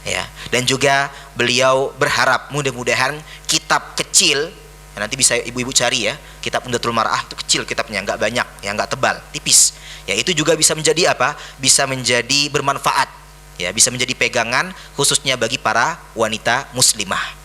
S1: Ya, dan juga beliau berharap mudah-mudahan kitab kecil, ya, nanti bisa ibu-ibu cari ya, kitab Umdatul Mar'ah itu kecil kitabnya, nggak banyak, ya, nggak tebal, tipis. Ya, itu juga bisa menjadi apa? Bisa menjadi bermanfaat, ya, bisa menjadi pegangan khususnya bagi para wanita muslimah,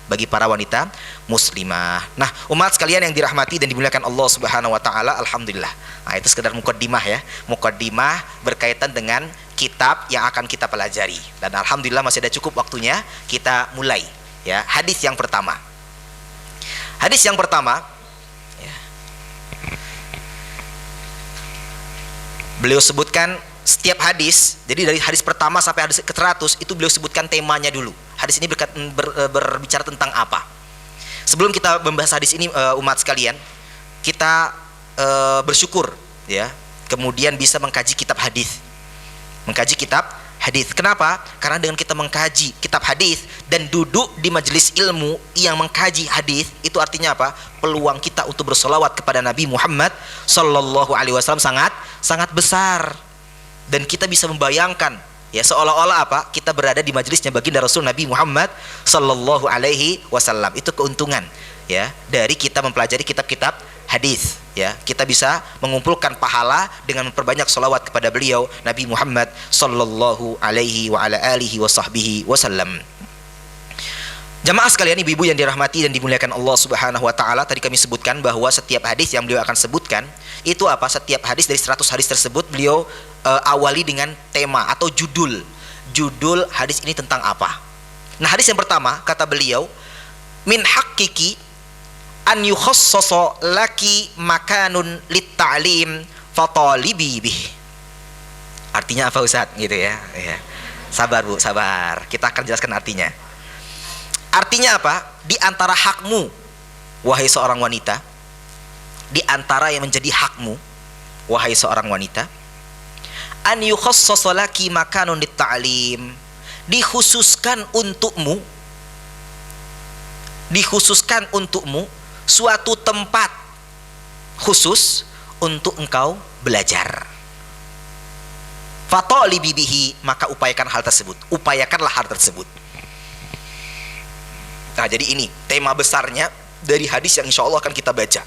S1: Nah, umat sekalian yang dirahmati dan dimuliakan Allah Subhanahu wa taala, alhamdulillah. Nah, itu sekedar muqaddimah ya. Muqaddimah berkaitan dengan kitab yang akan kita pelajari. Dan alhamdulillah masih ada cukup waktunya, kita mulai ya. Hadis yang pertama. Ya. Beliau sebutkan setiap hadis, jadi dari hadis pertama sampai hadis ke-100 itu beliau sebutkan temanya dulu. Hadis ini berbicara tentang apa? Sebelum kita membahas hadis ini, umat sekalian, kita bersyukur ya, kemudian bisa mengkaji kitab hadis. Kenapa? Karena dengan kita mengkaji kitab hadis dan duduk di majelis ilmu yang mengkaji hadis, itu artinya apa? Peluang kita untuk bersolawat kepada Nabi Muhammad sallallahu alaihi wasallam sangat besar. Dan kita bisa membayangkan ya, seolah-olah apa? Kita berada di majelisnya baginda Rasul Nabi Muhammad sallallahu alaihi wasallam. Itu keuntungan ya dari kita mempelajari kitab-kitab hadis, ya. Kita bisa mengumpulkan pahala dengan memperbanyak sholawat kepada beliau Nabi Muhammad sallallahu alaihi wa ala alihi wa sahbihi wasallam. Jamaah sekalian, ibu-ibu yang dirahmati dan dimuliakan Allah Subhanahu wa taala, tadi kami sebutkan bahwa setiap hadis yang beliau akan sebutkan itu apa? Setiap hadis dari 100 hadis tersebut beliau awali dengan tema atau judul hadis ini tentang apa. Nah, hadis yang pertama kata beliau, min haqqiki an yukhassasa laki makanun lit-ta'lim fatalibi bih. Artinya apa Ustaz? Gitu ya. Ya. Sabar Bu, sabar. Kita akan jelaskan artinya. Artinya apa? Di antara hakmu, wahai seorang wanita, di antara yang menjadi hakmu, wahai seorang wanita, an yukhassasa laki makanun lit-ta'lim, dikhususkan untukmu suatu tempat khusus untuk engkau belajar. Fatalibi bihi, maka upayakanlah hal tersebut. Nah, jadi ini tema besarnya dari hadis yang insya Allah akan kita baca.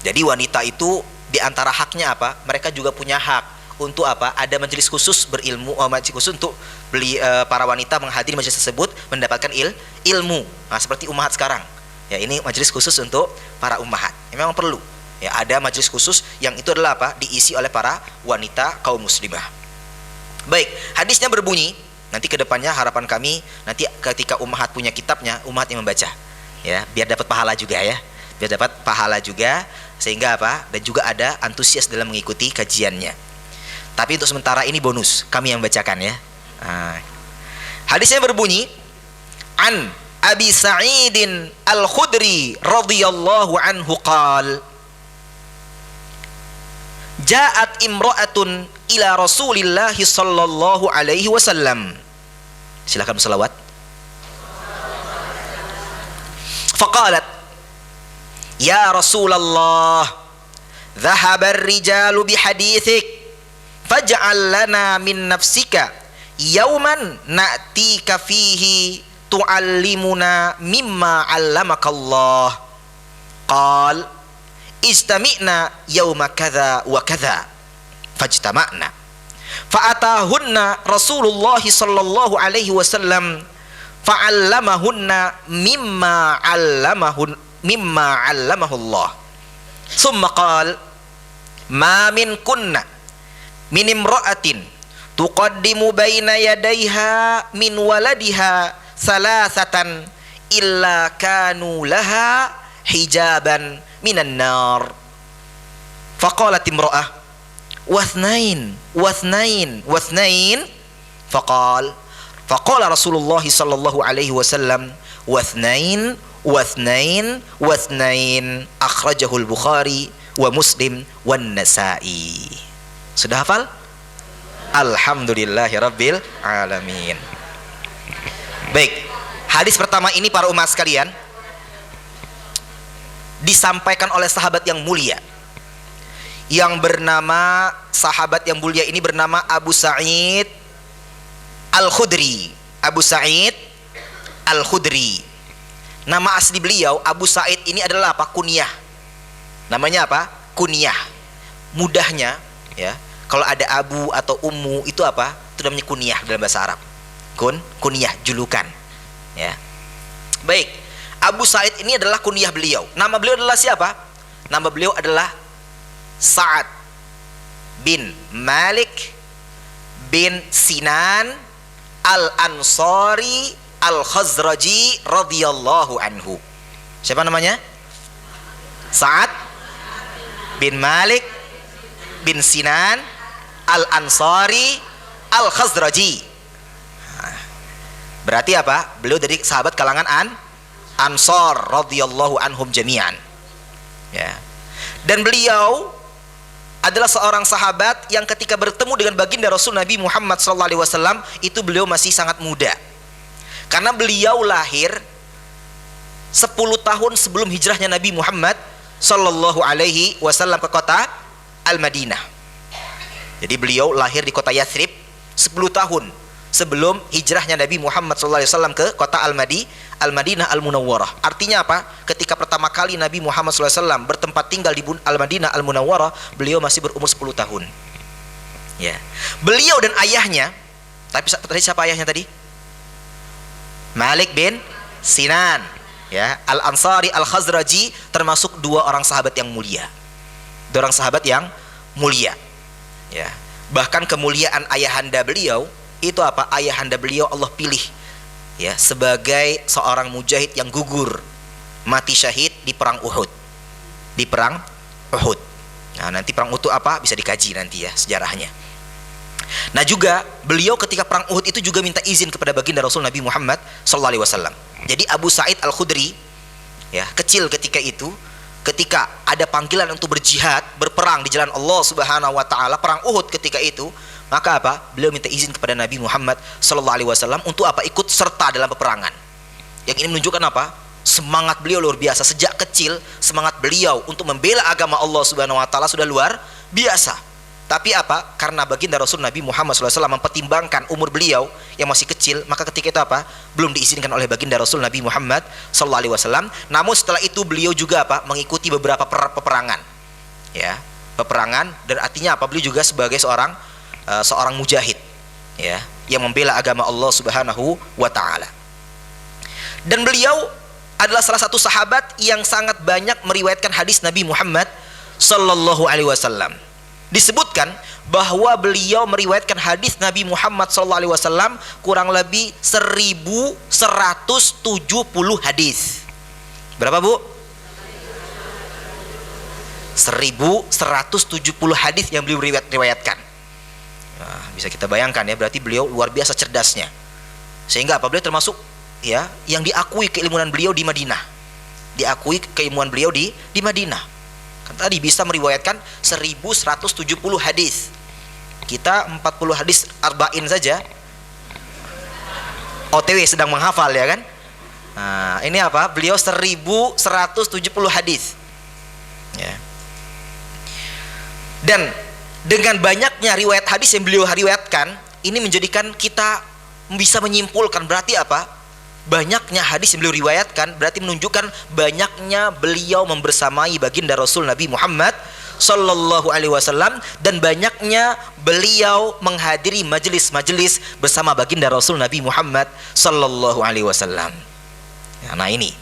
S1: Jadi wanita itu di antara haknya apa? Mereka juga punya hak untuk apa? Ada majelis khusus berilmu, majelis khusus untuk para wanita menghadiri majelis tersebut mendapatkan ilmu. Nah, seperti ummahat sekarang. Ya, ini majelis khusus untuk para ummahat. Memang perlu. Ya, ada majelis khusus yang itu adalah apa? Diisi oleh para wanita kaum muslimah. Baik, hadisnya berbunyi, nanti kedepannya harapan kami nanti ketika ummahat punya kitabnya, ummahat yang membaca. Ya, biar dapat pahala juga ya. Biar dapat pahala juga, sehingga apa? Dan juga ada antusias dalam mengikuti kajiannya. Tapi untuk sementara ini bonus, kami yang bacakan ya. Nah, hadisnya berbunyi, an Abi Sa'idin Al-Khudri radhiyallahu anhu qala, ja'at imra'atun ila Rasulillah sallallahu alaihi wasallam. Silakan berselawat. Faqalat, ya Rasulullah, dhahaba ar-rijalu bihadithik, faj'al lana min nafsika yawman na'tika fihi tu'allimuna mimma 'allamakallah. Qal istami'na yawma kadza wa kadza, fajtama'na fa'atahunna Rasulullah sallallahu alaihi wasallam fa'allamahunna mimma 'allamahullah. Thumma qala, ma min kunna min imra'atin tuqaddimu baina yadayha min waladiha salasatan illa kanu laha hijaban minan nar. Faqalat imra'ah, wathnain faqala Rasulullah sallallahu alaihi wasallam, wathnain akhrajahul Bukhari wa Muslim wan Nasa'i. Sudah hafal? Alhamdulillahirabbil alamin. Baik, hadis pertama ini para umat sekalian disampaikan oleh sahabat yang mulia yang bernama, sahabat yang mulia ini bernama Abu Sa'id Al-Khudri. Abu Sa'id Al-Khudri. Nama asli beliau Abu Sa'id ini adalah apa? Kunyah. Namanya apa? Kunyah. Mudahnya ya, kalau ada Abu atau Ummu itu apa? Itu namanya kunyah dalam bahasa Arab. Kunyah, julukan. Ya. Baik, Abu Sa'id ini adalah kunyah beliau. Nama beliau adalah siapa? Nama beliau adalah Sa'ad bin Malik bin Sinan Al-Ansari Al-Khazraji radhiyallahu anhu. Siapa namanya? Sa'ad bin Malik bin Sinan Al-Ansari Al-Khazraji. Berarti apa? Beliau dari sahabat kalangan Ansar radhiyallahu anhum jami'an. Ya. Dan beliau adalah seorang sahabat yang ketika bertemu dengan baginda Rasul Nabi Muhammad SAW itu beliau masih sangat muda. Karena beliau lahir 10 tahun sebelum hijrahnya Nabi Muhammad SAW ke kota Al-Madinah. Jadi beliau lahir di kota Yathrib 10 tahun sebelum hijrahnya Nabi Muhammad SAW ke kota Al-Madinah Al-Munawwarah. Artinya apa? Ketika pertama kali Nabi Muhammad SAW bertempat tinggal di Al-Madinah Al-Munawwarah, beliau masih berumur 10 tahun. Ya. Beliau dan ayahnya, tapi tadi siapa ayahnya tadi? Malik bin Sinan, ya, Al-Ansari Al-Khazraji, termasuk dua orang sahabat yang mulia. Dua orang sahabat yang mulia. Ya. Bahkan kemuliaan ayahanda beliau itu apa? Ayahanda beliau Allah pilih ya sebagai seorang mujahid yang gugur mati syahid di perang Uhud. Di perang Uhud. Nah, nanti perang Uhud apa? Bisa dikaji nanti ya sejarahnya. Nah, juga beliau ketika perang Uhud itu juga minta izin kepada baginda Rasul Nabi Muhammad SAW. Jadi Abu Sa'id Al-Khudri ya, kecil ketika itu, ketika ada panggilan untuk berjihad, berperang di jalan Allah Subhanahu wa taala, perang Uhud ketika itu, maka apa? Beliau minta izin kepada Nabi Muhammad SAW untuk apa? Ikut serta dalam peperangan. Yang ini menunjukkan apa? Semangat beliau luar biasa. Sejak kecil semangat beliau untuk membela agama Allah Subhanahu wa taala sudah luar biasa. Tapi apa? Karena baginda Rasul Nabi Muhammad SAW mempertimbangkan umur beliau yang masih kecil, maka ketika itu apa? Belum diizinkan oleh baginda Rasul Nabi Muhammad SAW. Namun setelah itu beliau juga apa? Mengikuti beberapa peperangan. Ya, peperangan, dan artinya apa? Beliau juga sebagai seorang seorang mujahid, ya, yang membela agama Allah Subhanahu wa taala. Dan beliau adalah salah satu sahabat yang sangat banyak meriwayatkan hadis Nabi Muhammad sallallahu alaihi wasallam. Disebutkan bahwa beliau meriwayatkan hadis Nabi Muhammad sallallahu alaihi wasallam kurang lebih 1170 hadis. Berapa, Bu? 1170 hadis yang beliau riwayatkan. Nah, bisa kita bayangkan ya, berarti beliau luar biasa cerdasnya. Sehingga apa? Beliau termasuk ya yang diakui keilmuan beliau di Madinah. Diakui keilmuan beliau di Madinah. Kan tadi bisa meriwayatkan 1170 hadis. Kita 40 hadis arba'in saja OTW sedang menghafal, ya kan? Nah, ini apa? Beliau 1170 hadis. Ya. Dan dengan banyaknya riwayat hadis yang beliau riwayatkan, ini menjadikan kita bisa menyimpulkan berarti apa? Banyaknya hadis yang beliau riwayatkan berarti menunjukkan banyaknya beliau membersamai baginda Rasul Nabi Muhammad sallallahu alaihi wasallam, dan banyaknya beliau menghadiri majelis-majelis bersama baginda Rasul Nabi Muhammad sallallahu alaihi wasallam. Nah, ini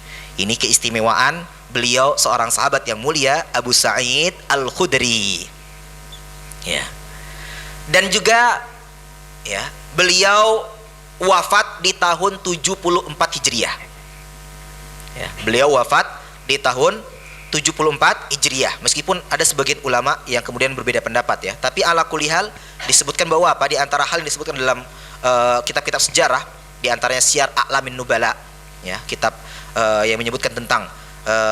S1: keistimewaan beliau, seorang sahabat yang mulia, Abu Sa'id Al-Khudri. Ya. Dan juga ya, beliau wafat di tahun 74 Hijriah. Ya, beliau wafat di tahun 74 Hijriah. Meskipun ada sebagian ulama yang kemudian berbeda pendapat, ya. Tapi ala kulli hal disebutkan bahwa apa? Di antara hal yang disebutkan dalam kitab-kitab sejarah, di antaranya Syiar A'lamin Nubala, ya, kitab yang menyebutkan tentang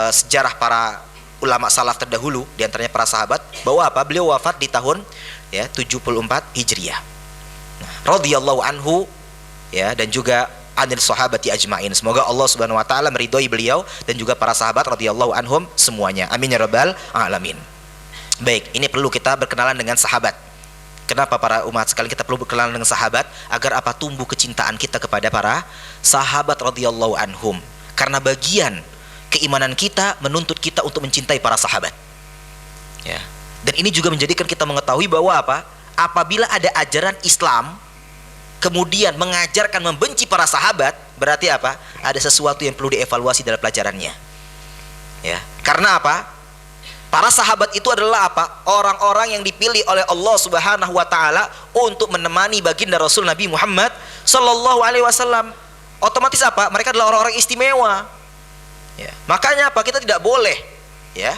S1: sejarah para ulama salaf terdahulu, di antaranya para sahabat, bahwa apa? Beliau wafat di tahun ya 74 Hijriah. Nah, radhiyallahu anhu, ya, dan juga anil sahabati ajmain. Semoga Allah Subhanahu wa taala meridhoi beliau dan juga para sahabat radhiyallahu anhum semuanya. Amin ya rabbal alamin. Baik, ini perlu kita berkenalan dengan sahabat. Kenapa para umat sekalian kita perlu berkenalan dengan sahabat? Agar apa? Tumbuh kecintaan kita kepada para sahabat radhiyallahu anhum. Karena bagian keimanan kita menuntut kita untuk mencintai para sahabat. Ya. Dan ini juga menjadikan kita mengetahui bahwa apa? Apabila ada ajaran Islam kemudian mengajarkan membenci para sahabat, berarti apa? Ada sesuatu yang perlu dievaluasi dalam pelajarannya. Ya. Karena apa? Para sahabat itu adalah apa? Orang-orang yang dipilih oleh Allah Subhanahu wa taala untuk menemani baginda Rasul Nabi Muhammad sallallahu alaihi wasallam. Otomatis apa? Mereka adalah orang-orang istimewa. Ya. Makanya apa? Kita tidak boleh ya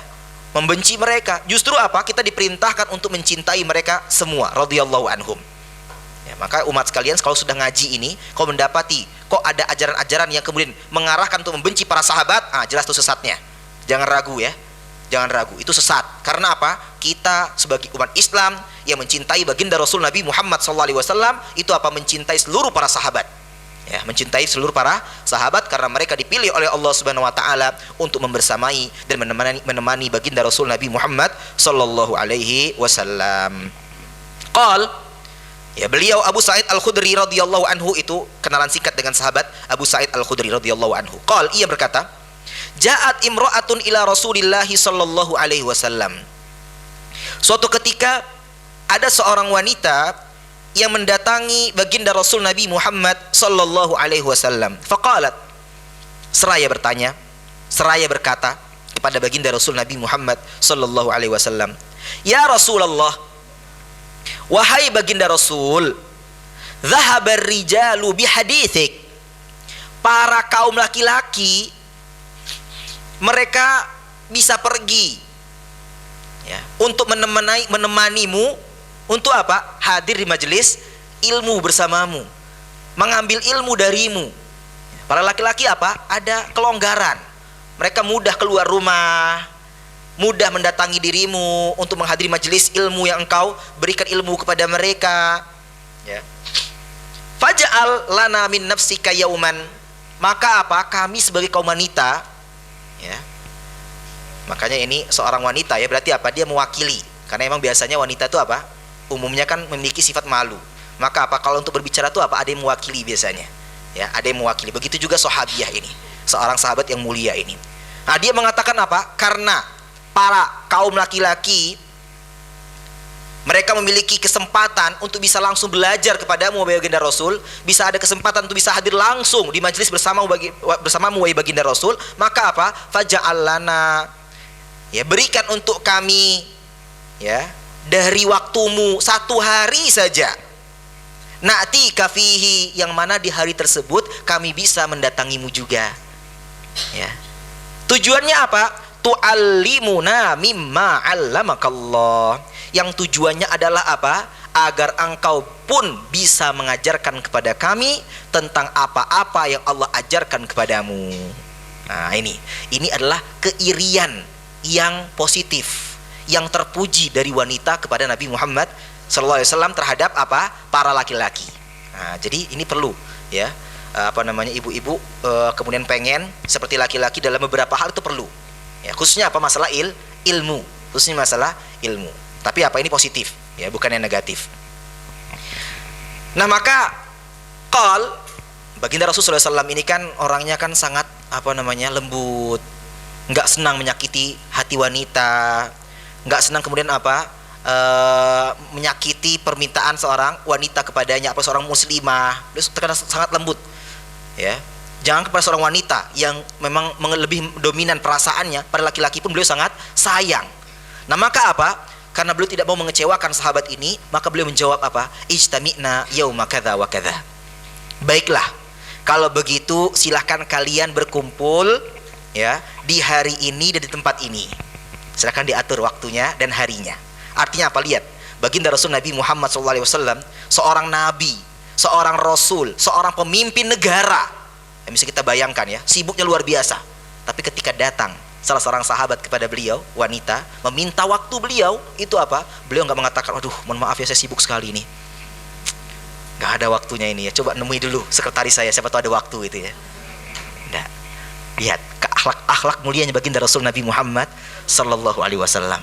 S1: membenci mereka. Justru apa? Kita diperintahkan untuk mencintai mereka semua radhiyallahu anhum. Ya, maka umat sekalian, kalau sudah ngaji ini, kalau mendapati kok ada ajaran-ajaran yang kemudian mengarahkan untuk membenci para sahabat, jelas itu sesatnya. Jangan ragu ya. Jangan ragu, itu sesat. Karena apa? Kita sebagai umat Islam yang mencintai baginda Rasul Nabi Muhammad SAW, itu apa? Mencintai seluruh para sahabat. Ya, mencintai seluruh para sahabat karena mereka dipilih oleh Allah Subhanahu wa taala untuk membersamai dan menemani baginda Rasul Nabi Muhammad sallallahu alaihi wasallam. Qal, ya, beliau Abu Sa'id Al-Khudri radhiyallahu anhu, itu kenalan singkat dengan sahabat Abu Sa'id Al-Khudri radhiyallahu anhu. Qal, ia berkata, ja'at imra'atun ila Rasulillah sallallahu alaihi wasallam. Suatu ketika ada seorang wanita yang mendatangi baginda Rasul Nabi Muhammad sallallahu alaihi wasallam. Faqalat, seraya bertanya, seraya berkata kepada baginda Rasul Nabi Muhammad sallallahu alaihi wasallam, "Ya Rasulullah, wahai baginda Rasul, dhahabar rijalu bihaditsik." Para kaum laki-laki mereka bisa pergi ya untuk menemanimu. Untuk apa? Hadir di majelis ilmu bersamamu, mengambil ilmu darimu. Para laki-laki apa? Ada kelonggaran. Mereka mudah keluar rumah, mudah mendatangi dirimu untuk menghadiri majelis ilmu yang engkau berikan ilmu kepada mereka. Ya. Faj'al lana min nafsika yauman. Maka apa? Kami sebagai kaum wanita, ya. Makanya ini seorang wanita ya, berarti apa? Dia mewakili. Karena memang biasanya wanita itu apa? Umumnya kan memiliki sifat malu. Maka apa? Kalau untuk berbicara itu apa? Ada yang mewakili biasanya. Ya, ada yang mewakili. Begitu juga sahabiah ini, seorang sahabat yang mulia ini. Nah, dia mengatakan apa? Karena para kaum laki-laki Mereka memiliki kesempatan untuk bisa langsung belajar kepadamu wahai baginda Rasul, bisa ada kesempatan untuk bisa hadir langsung di majelis bersamamu wahai baginda Rasul. Maka apa? Faj'al lana, ya, berikan untuk kami, ya, dari waktumu 1 hari saja. Na'ti kafihi, yang mana di hari tersebut kami bisa mendatangimu juga. Ya. Tujuannya apa? Tu'allimuna mimma 'allamakallah. Yang tujuannya adalah apa? Agar engkau pun bisa mengajarkan kepada kami tentang apa-apa yang Allah ajarkan kepadamu. Nah, ini adalah keirian yang positif, yang terpuji dari wanita kepada Nabi Muhammad SAW terhadap apa? Para laki-laki. Nah, jadi ini perlu, ya, ibu-ibu kemudian pengen seperti laki-laki dalam beberapa hal itu perlu, ya, khususnya apa? Masalah ilmu, khususnya masalah ilmu. Tapi apa? Ini positif, ya, bukan yang negatif. Nah, maka baginda Rasulullah SAW ini kan orangnya kan sangat lembut, nggak senang menyakiti hati wanita, nggak senang kemudian menyakiti permintaan seorang wanita kepadanya, seorang muslimah. Dia terkadang sangat lembut, ya. Jangan kepada seorang wanita yang memang lebih dominan perasaannya, pada laki-laki pun beliau sangat sayang. Nah, maka karena beliau tidak mau mengecewakan sahabat ini, maka beliau menjawab ijtami'na yauma kadza wa kadza. Baiklah, kalau begitu silahkan kalian berkumpul, ya, di hari ini dan di tempat ini. Silahkan diatur waktunya dan harinya. Artinya apa? Lihat, baginda Rasul Nabi Muhammad SAW, seorang nabi, seorang rasul, seorang pemimpin negara. Bisa kita bayangkan, ya, sibuknya luar biasa. Tapi ketika datang salah seorang sahabat kepada beliau, wanita, meminta waktu beliau, itu beliau nggak mengatakan, aduh, mohon maaf ya, saya sibuk sekali ini, nggak ada waktunya ini, ya, coba nemui dulu sekretaris saya, siapa tahu ada waktu, itu, ya. Nggak. Lihat akhlak mulianya baginda Rasul Nabi Muhammad Sallallahu Alaihi Wasallam.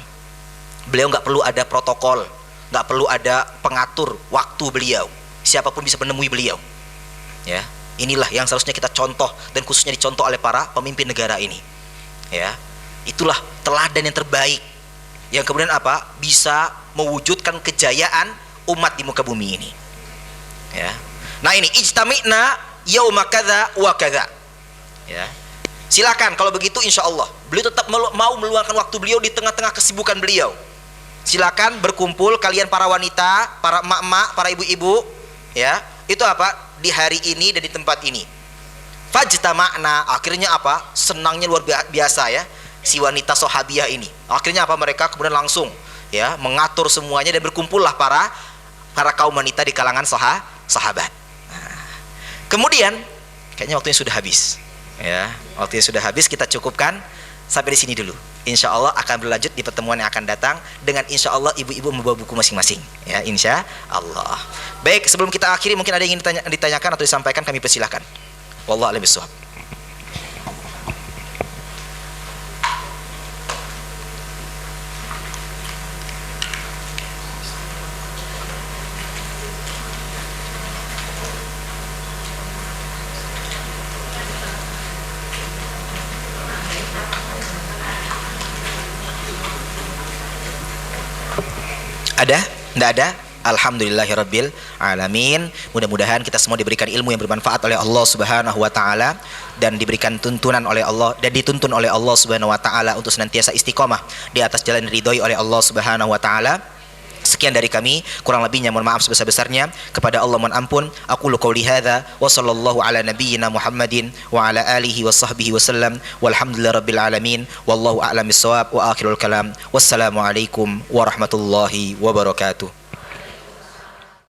S1: Beliau nggak perlu ada protokol, nggak perlu ada pengatur waktu beliau. Siapapun bisa menemui beliau. Ya, inilah yang seharusnya kita contoh dan khususnya dicontoh oleh para pemimpin negara ini. Ya, itulah teladan yang terbaik yang kemudian bisa mewujudkan kejayaan umat di muka bumi ini. Ya, nah ini ijtami'na yauma kadza wa kadza. Ya. Silakan kalau begitu, insya Allah beliau tetap mau meluangkan waktu beliau di tengah-tengah kesibukan beliau. Silakan berkumpul kalian para wanita, para emak-emak, para ibu-ibu, ya, itu di hari ini dan di tempat ini. Fajtama'na, akhirnya senangnya luar biasa, ya, si wanita sahabiah ini. Akhirnya mereka kemudian langsung, ya, mengatur semuanya dan berkumpullah para kaum wanita di kalangan sahabat. Nah, kemudian kayaknya waktunya sudah habis. Ya, waktunya sudah habis, kita cukupkan sampai di sini dulu. Insya Allah akan berlanjut di pertemuan yang akan datang dengan insya Allah ibu-ibu membawa buku masing-masing. Ya, insya Allah. Baik, sebelum kita akhiri, mungkin ada yang ingin ditanyakan atau disampaikan, kami persilahkan. Wallahu a'lam bishawab. Ada? Tidak ada? Alhamdulillahirabbil alamin. Mudah-mudahan kita semua diberikan ilmu yang bermanfaat oleh Allah Subhanahu wa taala dan diberikan tuntunan oleh Allah dan dituntun oleh Allah Subhanahu wa taala untuk senantiasa istiqomah di atas jalan yang ridhoi oleh Allah Subhanahu wa taala. Sekian dari kami, kurang lebihnya mohon maaf sebesar-besarnya. Kepada Allah mohon ampun. Aqulu qouli hadza wa sallallahu ala nabiyyina Muhammadin wa ala alihi wa sahbihi wasallam walhamdulillahirabbil alamin wallahu a'lam bissawab wa akhirul kalam wassalamu alaikum warahmatullahi wabarakatuh.